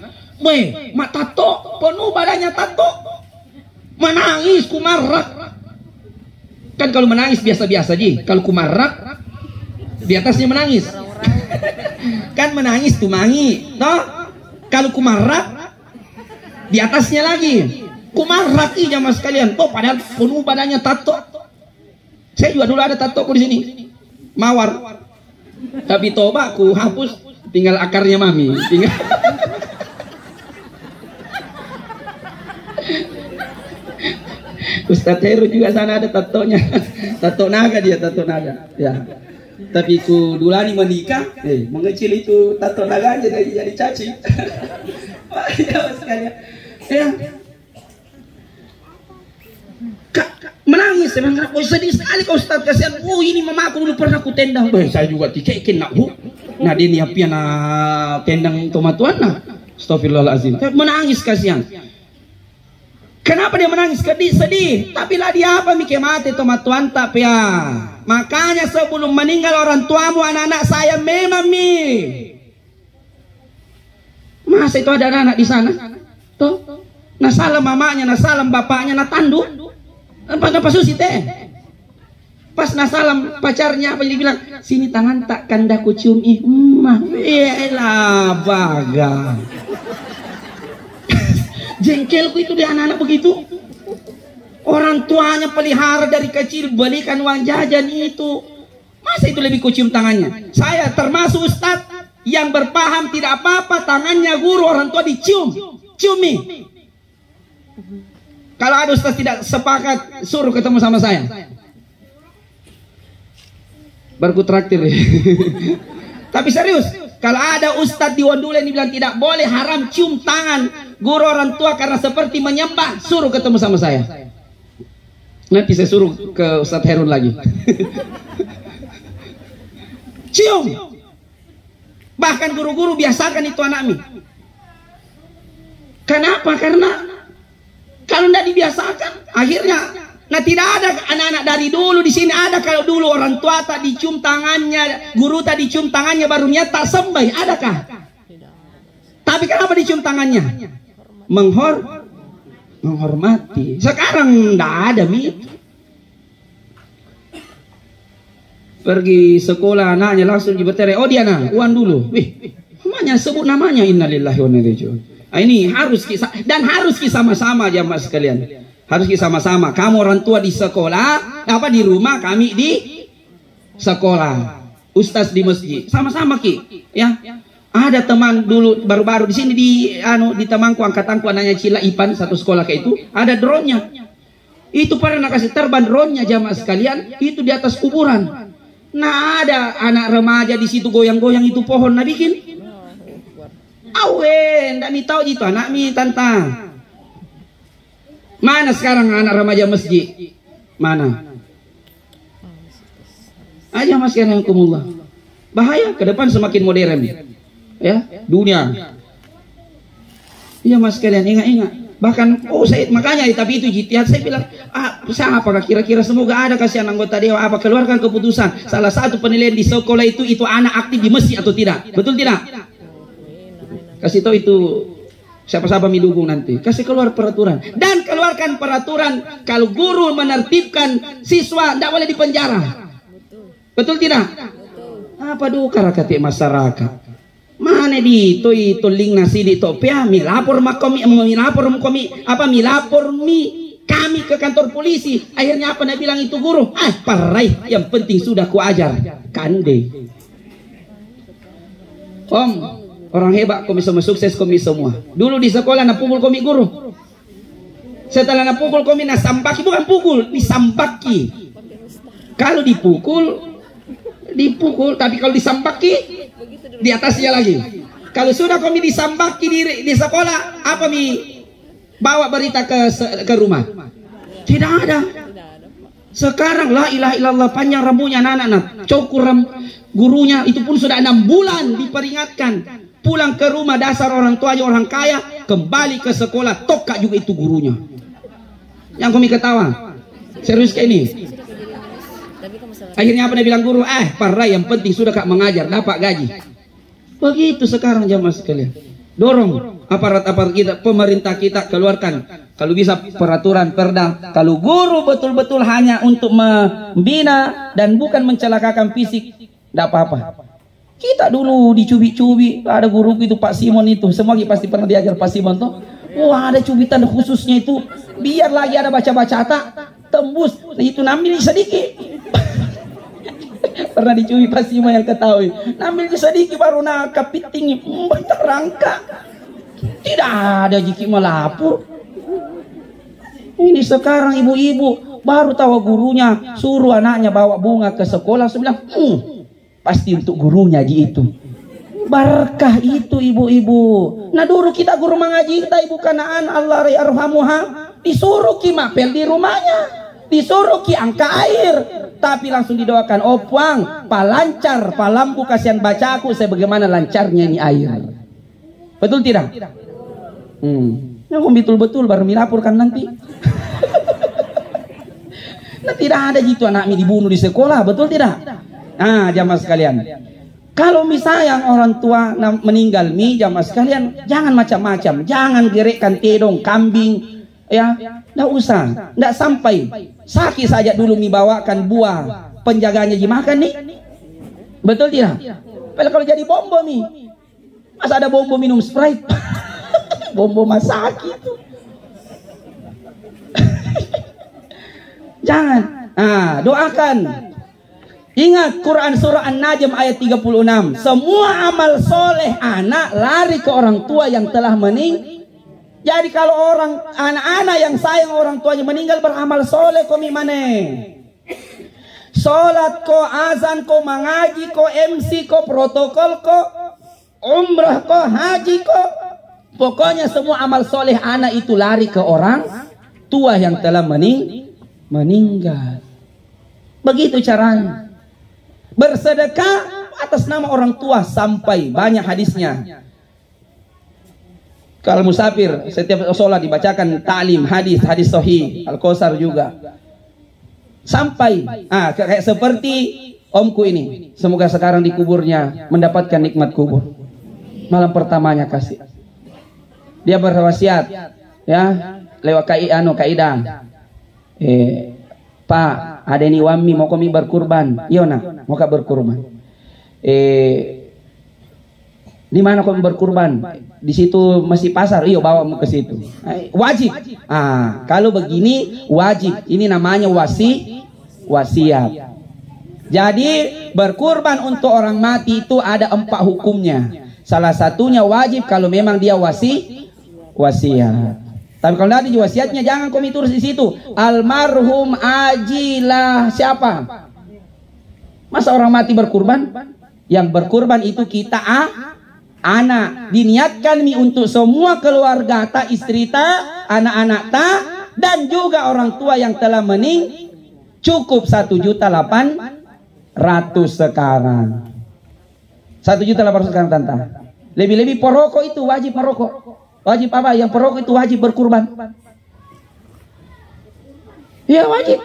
Mak tato, penuh badannya tato. Menangis, kumarah. Kan kalau menangis biasa-biasa ji. Kalau kumarak di atasnya menangis. Kan menangis tumangi, toh? Kalau kumarak di atasnya lagi. Kumarak ih jamaah sekalian. Toh padahal penuh badannya tato. Saya juga dulu ada tato di sini. Mawar. Tapi toba aku hapus, tinggal akarnya mami. Tinggal. Ustadz Heru juga sana ada tatonya, tato naga dia, tato naga. Ya. Tapi ku dulani menikah, mengecil itu tato naga aja jadi caci. Ya. Menangis, memang sedih sekali kau Ustadz, kasihan. Ini mama aku dulu pernah ku tendang. Saya juga dikekin nak bu. Nah dia niapia na tendang tomatuan nah. Astagfirullahaladzim. Menangis kasihan. Kenapa dia menangis? Sedih. Tapi lah dia apa mikir mati tomatuan tapi ya. Makanya sebelum meninggal orang tuamu, anak-anak saya memang masa itu ada anak-anak di sana? Tuh. Nah salam mamanya, nah salam bapaknya, nah tandu. Apa susi teh? Pas nah salam pacarnya apa jadi bilang, sini tangan tak kandaku cium mah. Elah baga. Jengkelku itu di anak-anak begitu. Orang tuanya pelihara dari kecil, belikan uang jajan itu. Masa itu lebih kucium tangannya? Saya termasuk ustadz yang berpaham tidak apa-apa tangannya guru orang tua dicium. Ciumi. Kalau ada ustadz tidak sepakat, suruh ketemu sama saya. Baru traktir. Tapi serius, kalau ada ustadz di Wondulen yang bilang tidak boleh, haram cium tangan guru orang tua karena seperti menyembah, suruh ketemu sama saya. Nanti saya suruh ke Ustadz Herun lagi. Cium. Bahkan guru-guru biasakan itu anakmi. Kenapa? Karena kalau tidak dibiasakan, akhirnya tidak ada anak-anak dari dulu di sini ada. Kalau dulu orang tua tak dicium tangannya, guru tak dicium tangannya, barunya tak sembah. Adakah? Tapi kenapa dicium tangannya? Menghormati. Sekarang tidak ada Pergi sekolah anaknya langsung dibetere. Oh dia nah, uang dulu. Namanya sebut namanya innalillahi wa inna ilaihi raji'un. Ini harus kisah dan harus sama-sama jamaah sekalian. Harus sama-sama. Kamu orang tua di sekolah, apa di rumah, kami di sekolah. Ustaz di masjid. Sama-sama Ki. Ya. Ada teman dulu baru-baru di sini di temanku angkatanku anaknya Cila Ipan satu sekolah kayak itu, ada drone-nya. Itu pernah kasih terbang drone-nya jamaah sekalian, itu di atas kuburan. Nah, ada anak remaja di situ goyang-goyang itu pohon nah bikin. Awen, ndak mi tahu itu anak mi tanta. Mana sekarang anak remaja masjid? Mana? Aja mas kalian kumullah. Bahaya ke depan semakin modern. Ya, dunia. Iya mas kalian ingat-ingat. Bahkan makanya tapi itu jihad saya bilang, apakah kira-kira semoga ada kasihan anggota dewan apa keluarkan keputusan. Salah satu penilaian di sekolah itu anak aktif di masjid atau tidak. Betul tidak? Kasih tahu itu siapa-siapa dukung nanti. Kasih keluar peraturan dan keluarkan peraturan kalau guru menertibkan siswa tidak boleh dipenjara. Betul tidak? Apa duka rakyat masyarakat? Mana di itu link nasi di topia milapor kami ke kantor polisi. Akhirnya apa dia bilang itu guru? Parai, yang penting sudah kuajar. Kande. Om, orang hebat komi semua, sukses komi semua. Dulu di sekolah na pukul komi guru. Setelah na pukul komi na sambaki, bukan pukul, disambaki. Kalau dipukul, tapi kalau disambaki di atasnya lagi. Kalau sudah kami disambaki di sekolah, apa mi bawa berita ke rumah? Tidak ada. Sekarang la ilaha illallah panjang rambutnya anak-anak, cukur gurunya itu pun sudah 6 bulan diperingatkan. Pulang ke rumah dasar orang tuanya orang kaya, kembali ke sekolah tokak juga itu gurunya. Yang kami ketawa. Serius kayak ini. Akhirnya apa dia bilang guru? Parai yang penting sudah kak mengajar dapat gaji. Begitu sekarang jamaah sekalian. Dorong aparat-aparat kita, pemerintah kita keluarkan kalau bisa peraturan perda. Kalau guru betul-betul hanya untuk membina dan bukan mencelakakan fisik, tidak apa-apa. Kita dulu dicubit-cubit, ada guru itu Pak Simon itu, semua kita pasti pernah diajar Pak Simon tuh. Wah, ada cubitan khususnya itu, biar lagi ada baca-baca tembus itu namanya sedikit. Pernah dicuri pasti yang ketahui. Nambil sedikit baru nak kepiting terangkat. Tidak ada jiki melapor. Ini sekarang ibu-ibu baru tahu gurunya suruh anaknya bawa bunga ke sekolah. Saya bilang, pasti untuk gurunya itu. Berkah itu ibu-ibu. Nah dulu kita guru mengaji kita ibu kanaan Allah yarhamuha disuruh kimapel di rumahnya. Disuruh ki angka air, tapi langsung didoakan opwang, palancar, palampu kasihan baca aku, saya bagaimana lancarnya ini air. Betul tidak? Yang betul-betul baru milaporkan nanti. Nah tidak ada gitu anaknya dibunuh di sekolah, betul tidak? Nah jamaah sekalian, kalau misalnya orang tua meninggal jamaah sekalian, jangan macam-macam, jangan gerekkan tedong, kambing. Ya, nggak usah, nggak sampai sakit saja dulu bawakan buah penjaganya dimakan nih, betul tidak? Kalau jadi bombo masa ada bombo minum Sprite, bombo masak itu, jangan. Doakan. Ingat Quran surah An-Najm ayat 36, semua amal soleh anak lari ke orang tua yang telah meninggal. Jadi kalau anak-anak yang sayang orang tuanya meninggal beramal soleh komi mana? Sholat ko, azan ko, mengaji ko, MC ko, protokol ko, umrah ko, haji ko. Pokoknya semua amal soleh anak itu lari ke orang tua yang telah meninggal. Begitu caranya. Bersedekah atas nama orang tua sampai banyak hadisnya. Kalau musafir setiap sholat dibacakan ta'lim hadis sahih Al-Kausar juga sampai kayak seperti omku ini, semoga sekarang di kuburnya mendapatkan nikmat kubur. Malam pertamanya kasih dia berwasiat ya lewat kaidah Pak ada ini wami mau kami berkurban, iya nak mau kak berkurban Di mana kau berkurban? Di situ masih pasar. Iyo, bawa ke situ. Wajib. Kalau begini wajib. Ini namanya wasiat. Jadi berkurban untuk orang mati itu ada 4 hukumnya. Salah satunya wajib kalau memang dia wasiat. Tapi kalau tidak ada wasiatnya jangan kau tulis di situ. Almarhum ajilah siapa? Masa orang mati berkurban? Yang berkurban itu kita anak. Diniatkan untuk semua keluarga, tak istri tak, anak-anak tak, dan juga orang tua yang telah cukup 1.800.000 sekarang. 1.800.000 sekarang tante. Lebih-lebih perokok itu wajib merokok. Wajib apa? Yang perokok itu wajib berkurban. Iya wajib.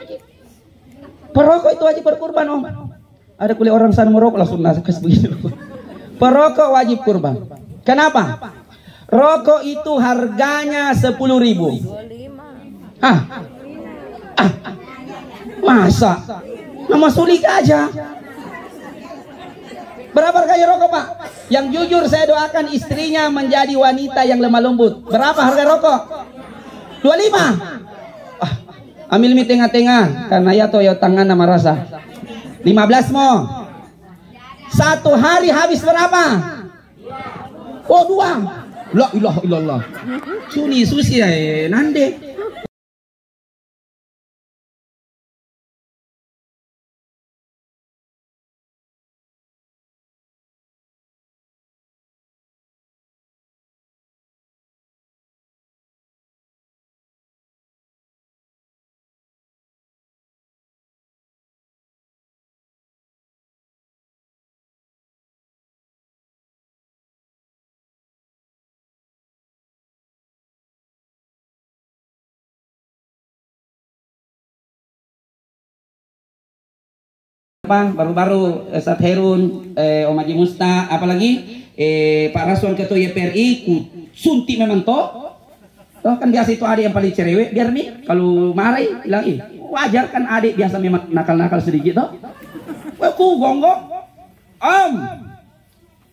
Perokok itu wajib berkurban om. Ada kuliah orang sana merokok langsung nakas begitu. Perokok wajib kurban. Kenapa? Rokok itu harganya 10.000. Masa? Nama sulit aja. Berapa harganya rokok pak? Yang jujur saya doakan istrinya menjadi wanita yang lemah lembut. Berapa harga rokok? 25. Ambil mi tengah-tengah. Karena ya toh ya tangan nama rasa. 15 mo. 1 hari habis berapa? Oh 2. La ilaha illallah. Suni susi nande. Baru-baru Ustaz Herun, Om Haji Musta, apalagi Pak Raswan Ketua YPRI suntik memang toh kan biasa itu adik yang paling cerewet, biar nih kalau marah bilang wajar kan adik biasa memang nakal-nakal sedikit toh. Aku gonggong Om,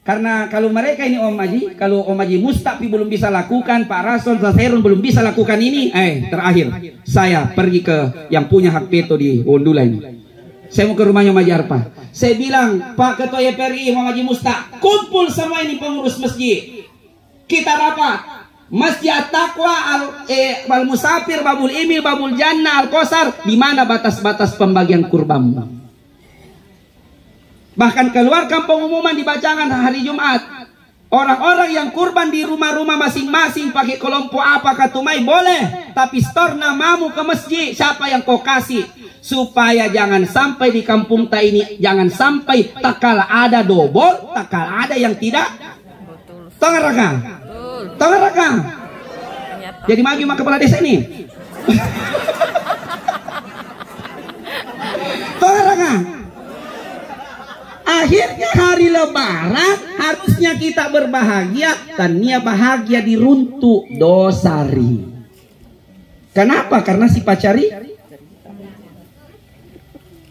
karena kalau mereka ini Om Haji, kalau Om Haji Mustafi belum bisa lakukan, Pak Raswan, Ustaz Herun belum bisa lakukan ini, terakhir saya pergi ke yang punya hak veto di Wondula ini. Saya mau ke rumahnya Om Haji Arpa. Saya bilang, Pak Ketua YPRI, Om Haji Musta, kumpul semua ini pengurus masjid. Kita rapat. Masjid At-Taqwa, Al-Musafir, Babul Imil, Babul Jannah, Al-Qasar. Di mana batas-batas pembagian kurban? Bahkan keluarkan pengumuman dibacakan hari Jumat. Orang-orang yang kurban di rumah-rumah masing-masing pakai kelompok apa katumai boleh. Tapi store namamu ke masjid. Siapa yang kau kasih? Supaya jangan sampai di kampung ta ini, jangan sampai tak kalah ada dobol, tak kalah ada yang tidak. Tongaraka. Tongaraka. Jadi maju mak kepala desa ini. Tongaraka. Akhirnya hari lebaran harusnya kita berbahagia, dan nia bahagia diruntuk dosari. Kenapa? Karena si pacari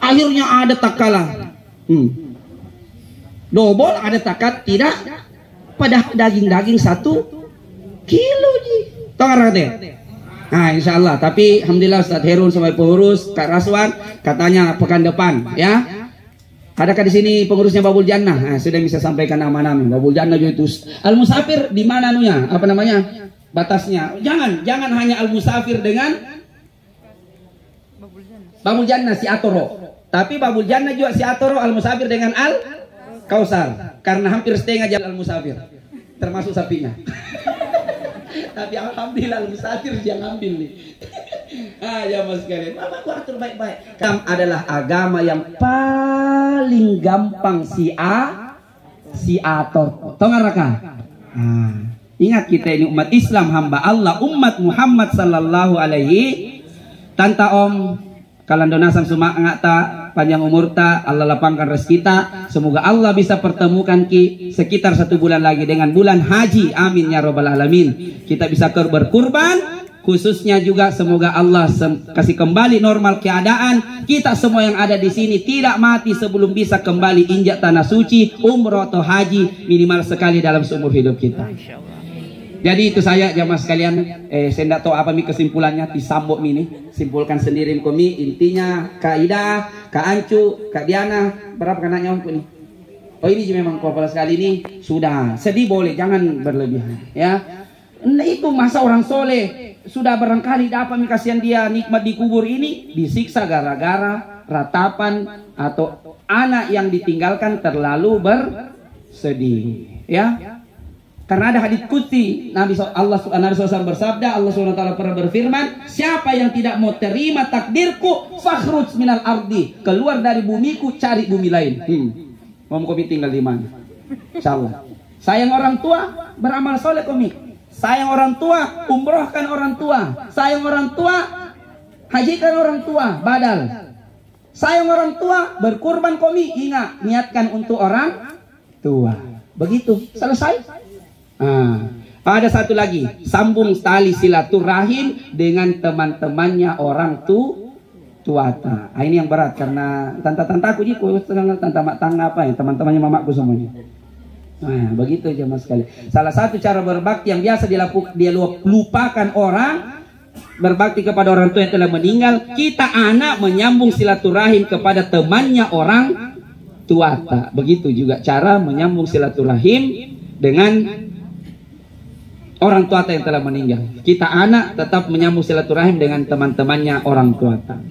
akhirnya ada takala dobol, ada takat tidak pada daging-daging 1 kilo ji. Nah insya Allah. Tapi alhamdulillah Ustaz Herun sampai pengurus Kak Raswan katanya pekan depan ya. Adakah di sini pengurusnya Babul Jannah? Nah, sudah bisa sampaikan nama-nama. Babul Jannah itu Al-Musafir di mana anunya? Apa namanya? Batasnya. Jangan hanya Al-Musafir dengan Babul Jannah si Atoro. Tapi Babul Jannah juga si Atoro, Al-Musafir dengan Al-Kausar. Karena hampir setengah jalan Al-Musafir. Termasuk sapinya. Tapi alhamdulillah Al-Musafir dia ngambil nih. Ya mas sekalian, Bapak gua atur baik-baik. Islam adalah agama yang paling gampang si ator. Tongaraka. Ingat kita ini umat Islam, hamba Allah, umat Muhammad sallallahu alaihi. Tanta Om kalandonasan sumak ta, panjang umur ta, Allah lapangkan rezeki kita. Semoga Allah bisa pertemukan ki sekitar 1 bulan lagi dengan bulan haji. Amin ya robbal alamin. Kita bisa berkurban khususnya juga semoga Allah kasih kembali normal keadaan kita semua yang ada di sini, tidak mati sebelum bisa kembali injak tanah suci, umroh atau haji minimal sekali dalam seumur hidup kita. Jadi itu saya jamaah sekalian, saya tidak tahu apa kesimpulannya, disambok ini, simpulkan sendiri kami. Intinya Kak Ida, Kak Ancu, Kak Diana, berapa anaknya Om ini? Oh ini memang kepala sekali ini sudah sedih boleh, jangan berlebihan ya. Nah, itu masa orang soleh sudah barangkali dapat kasihan dia nikmat di kubur ini disiksa gara-gara ratapan atau anak yang ditinggalkan terlalu bersedih ya. Karena ada hadits qudsi Nabi SAW bersabda, Allah SWT pernah berfirman, siapa yang tidak mau terima takdirku fakhruj minal ardi, keluar dari bumiku cari bumi lain. Mau komi tinggal di mana? Insyaallah. Sayang orang tua beramal soleh komi. Sayang orang tua, umrohkan orang tua. Sayang orang tua, hajikan orang tua, badal. Sayang orang tua, berkurban komi. Ingat, niatkan untuk orang tua. Begitu, selesai. Ada satu lagi, sambung tali silaturahim dengan teman-temannya orang tuata. Ini yang berat karena tante-tantaku jiku, tante-tante apa ya, teman-temannya mamaku semuanya. Nah, begitu jemaah sekali. Salah satu cara berbakti yang biasa dia lupakan orang, berbakti kepada orang tua yang telah meninggal. Kita anak menyambung silaturahim kepada temannya orang tuata. Begitu juga cara menyambung silaturahim dengan orang tuata yang telah meninggal. Kita anak tetap menyambung silaturahim dengan teman-temannya orang tuata.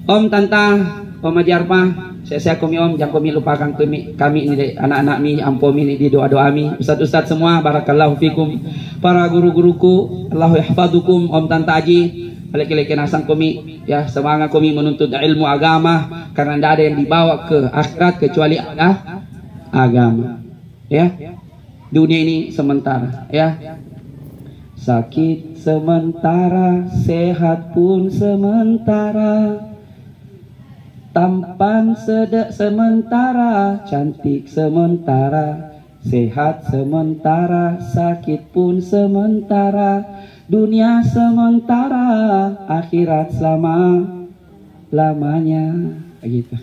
Om, Tanta, Om Haji Arpa, saya kami Om, jangan kami lupakan kami ini anak-anak mi, ampun ini di doa-doa mi, ustaz-ustaz semua, barakallahu fikum, para guru-guruku, Allahu yahfadukum, Om Tanta Haji, balik-balik nasang kami, ya semangat kami menuntut ilmu agama, karena tidak ada yang dibawa ke akhirat kecuali agama, ya. Dunia ini sementara, ya. Sakit sementara, sehat pun sementara. Tampan sementara, cantik sementara, sehat sementara, sakit pun sementara, dunia sementara, akhirat selama-lamanya. Begitu.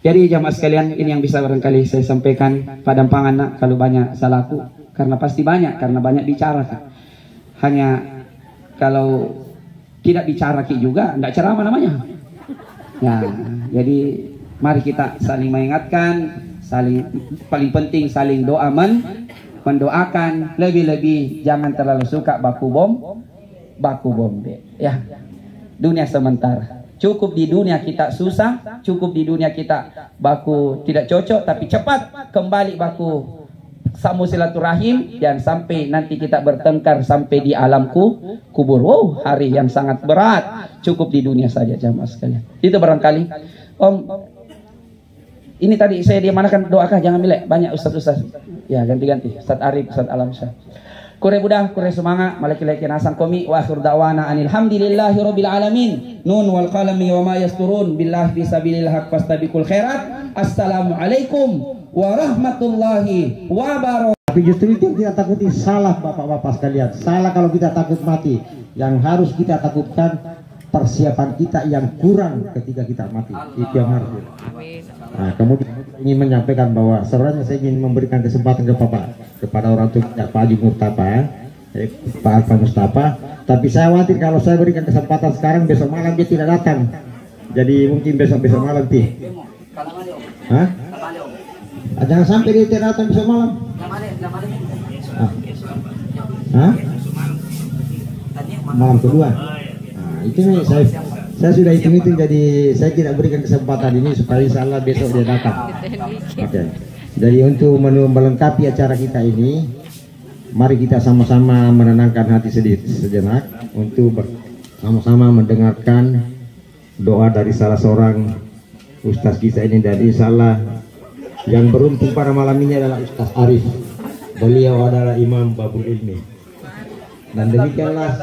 Jadi jamaah sekalian, ini yang bisa barangkali saya sampaikan pada pangan kalau banyak salahku, karena pasti banyak, karena banyak bicara kan. Hanya kalau tidak bicara juga, tidak ceramah namanya. Ya, jadi mari kita saling mengingatkan, paling penting saling doa mendoakan, lebih-lebih jangan terlalu suka baku bombe. Ya, dunia sementara. Cukup di dunia kita susah, cukup di dunia kita baku tidak cocok, tapi cepat kembali baku sambung silaturahim, dan sampai nanti kita bertengkar sampai di alam kubur. Wow, hari yang sangat berat. Cukup di dunia saja jamaah sekalian. Itu barangkali. Om, ini tadi saya diamanakan doakah, jangan milih banyak ustaz-ustaz. Ya, ganti-ganti. Ustaz Arif, Ustaz Alamsyah. Kure budah, kure semangat, malaki-laki nasang komi, wa akhir da'wana anilhamdulillahi rabbil alamin. Nun wal qalami wa ma yasturun, billahi fisabilil haq fastabiqul khairat. Assalamualaikum warahmatullahi wabarakatuh. Tapi justru itu yang kita takuti, salah bapak-bapak sekalian. Salah kalau kita takut mati. Yang harus kita takutkan persiapan kita yang kurang ketika kita mati. Itu yang harus. Nah, kemudian ingin menyampaikan bahwa sebenarnya saya ingin memberikan kesempatan kepada orang tua Pak Haji Mustafa, Pak Alfa Mustafa. Tapi saya khawatir kalau saya berikan kesempatan sekarang, besok malam dia tidak datang. Jadi mungkin besok malam Hah? Jangan sampai dia tidak datang besok malam. Malam kedua. Nah, itu nih saya sudah hitung, jadi saya tidak berikan kesempatan ini supaya insya Allah besok dia datang. Oke. Jadi untuk melengkapi acara kita ini, mari kita sama-sama menenangkan hati sejenak untuk sama-sama mendengarkan doa dari salah seorang ustaz kita ini, dan insya Allah yang beruntung pada malam ini adalah Ustaz Arif. Beliau adalah Imam Babul Ilmi. Dan demikianlah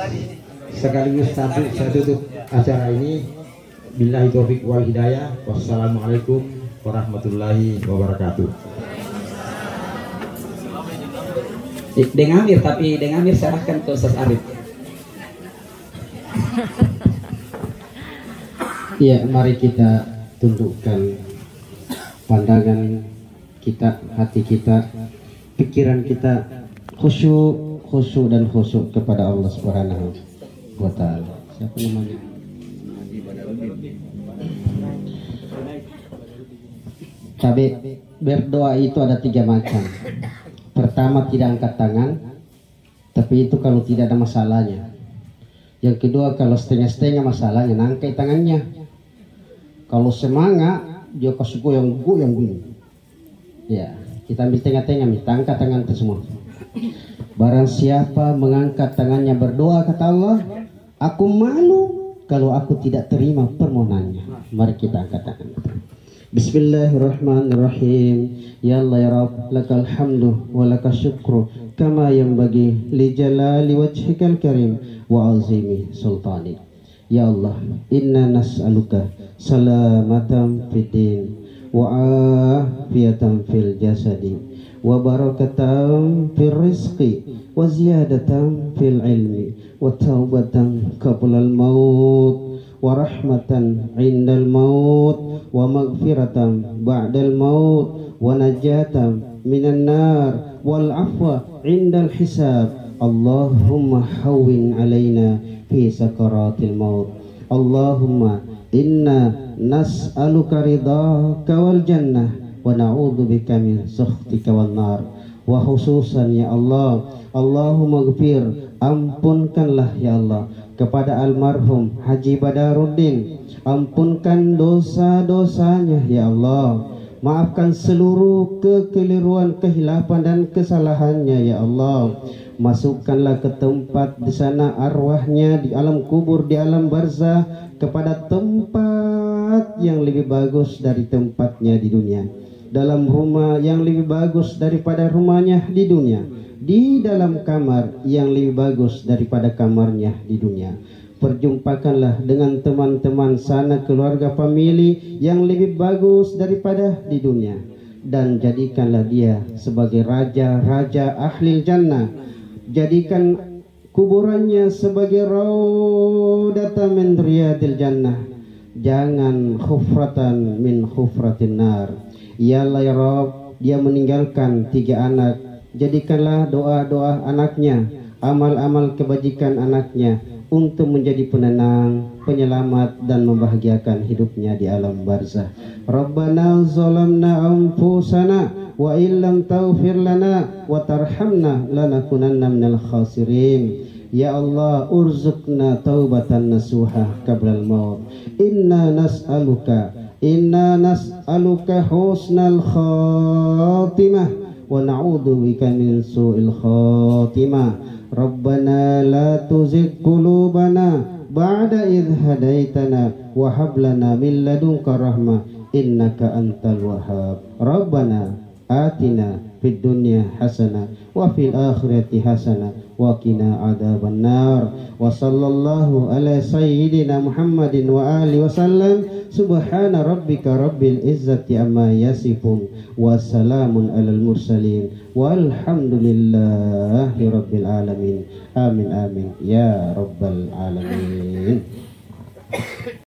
sekaligus saya tutup acara ini. Billahi taufiq wal hidayah. Wassalamualaikum warahmatullahi wabarakatuh. Dengamir, tapi Dengamir serahkan ke Ustaz Arif. Ya, mari kita tundukkan pandangan kita, hati kita, pikiran kita khusyuk dan khusyuk kepada Allah Subhanahu wa taala. Siapa namanya? Tapi berdoa itu ada 3 macam. Pertama, tidak angkat tangan, tapi itu kalau tidak ada masalahnya. Yang kedua, kalau setengah-setengah masalahnya, angkat tangannya. Kalau semangat, dia kasih goyang gini. Ya, kita ambil tengah-tengah, kita angkat tangan itu semua. Barang siapa mengangkat tangannya berdoa, kata Allah, aku malu kalau aku tidak terima permohonannya. Mari kita angkat tangan. Bismillahirrahmanirrahim. Ya Allah ya Rabb, lakal hamdu wa lakal syukru kama yanbaghi li jalali wajhikal karim wa azimi sultani. Ya Allah, inna nas'aluka salamatan fid din wa afiyatan fil jasadi wa barakatan fil rizqi wa ziyadatan fil ilmi wa taubatan qabla al maut wa rahmatan indal maut wa maghfiratan ba'dal maut wa najatan minan nar wal afwa indal hisab. Allahumma hawwin alaina fi sakaratil maut. Allahumma inna nas'aluka ridhaka wal jannah wa na'udzu bika min sukhtika wan nar. Wa khususan ya Allah, Allahumma ghfir, ampunkanlah ya Allah kepada almarhum Haji Badaruddin, ampunkan dosa-dosanya ya Allah, maafkan seluruh kekeliruan, kehilapan dan kesalahannya ya Allah. Masukkanlah ke tempat di sana arwahnya di alam kubur, di alam barzah, kepada tempat yang lebih bagus dari tempatnya di dunia, dalam rumah yang lebih bagus daripada rumahnya di dunia, di dalam kamar yang lebih bagus daripada kamarnya di dunia. Perjumpakanlah dengan teman-teman sana, keluarga, famili yang lebih bagus daripada di dunia, dan jadikanlah dia sebagai raja-raja ahli jannah. Jadikan kuburannya sebagai raudatan min riyadil jannah, jangan khufratan min khufratin nar. Ya Allah ya Rabb, dia meninggalkan 3 anak, jadikanlah doa-doa anaknya, amal-amal kebajikan anaknya untuk menjadi penenang, penyelamat dan membahagiakan hidupnya di alam barzah. Rabbana zalamna anfusana wa illam taghfir lana wa tarhamna lanakunanna minal khasirin. Ya Allah, urzuqna taubatan nasuha qablal maut. Inna nas'aluka husnal khatimah wa na'udzu bika min su'il khatimah. Rabbana la tuzigh qulubana ba'da idh hadaitana wa hab lana min ladunka rahmah innaka antal wahhab. Rabbana atina fid dunya hasanah wa fil akhirati hasanah wa qina adzaban nar. Wa sallallahu ala sayyidina Muhammadin wa alihi wasallam. Subhana rabbika rabbil izzati amma yasifun wa salamun alal mursalin walhamdulillahi rabbil alamin. Amin amin ya rabbal alamin.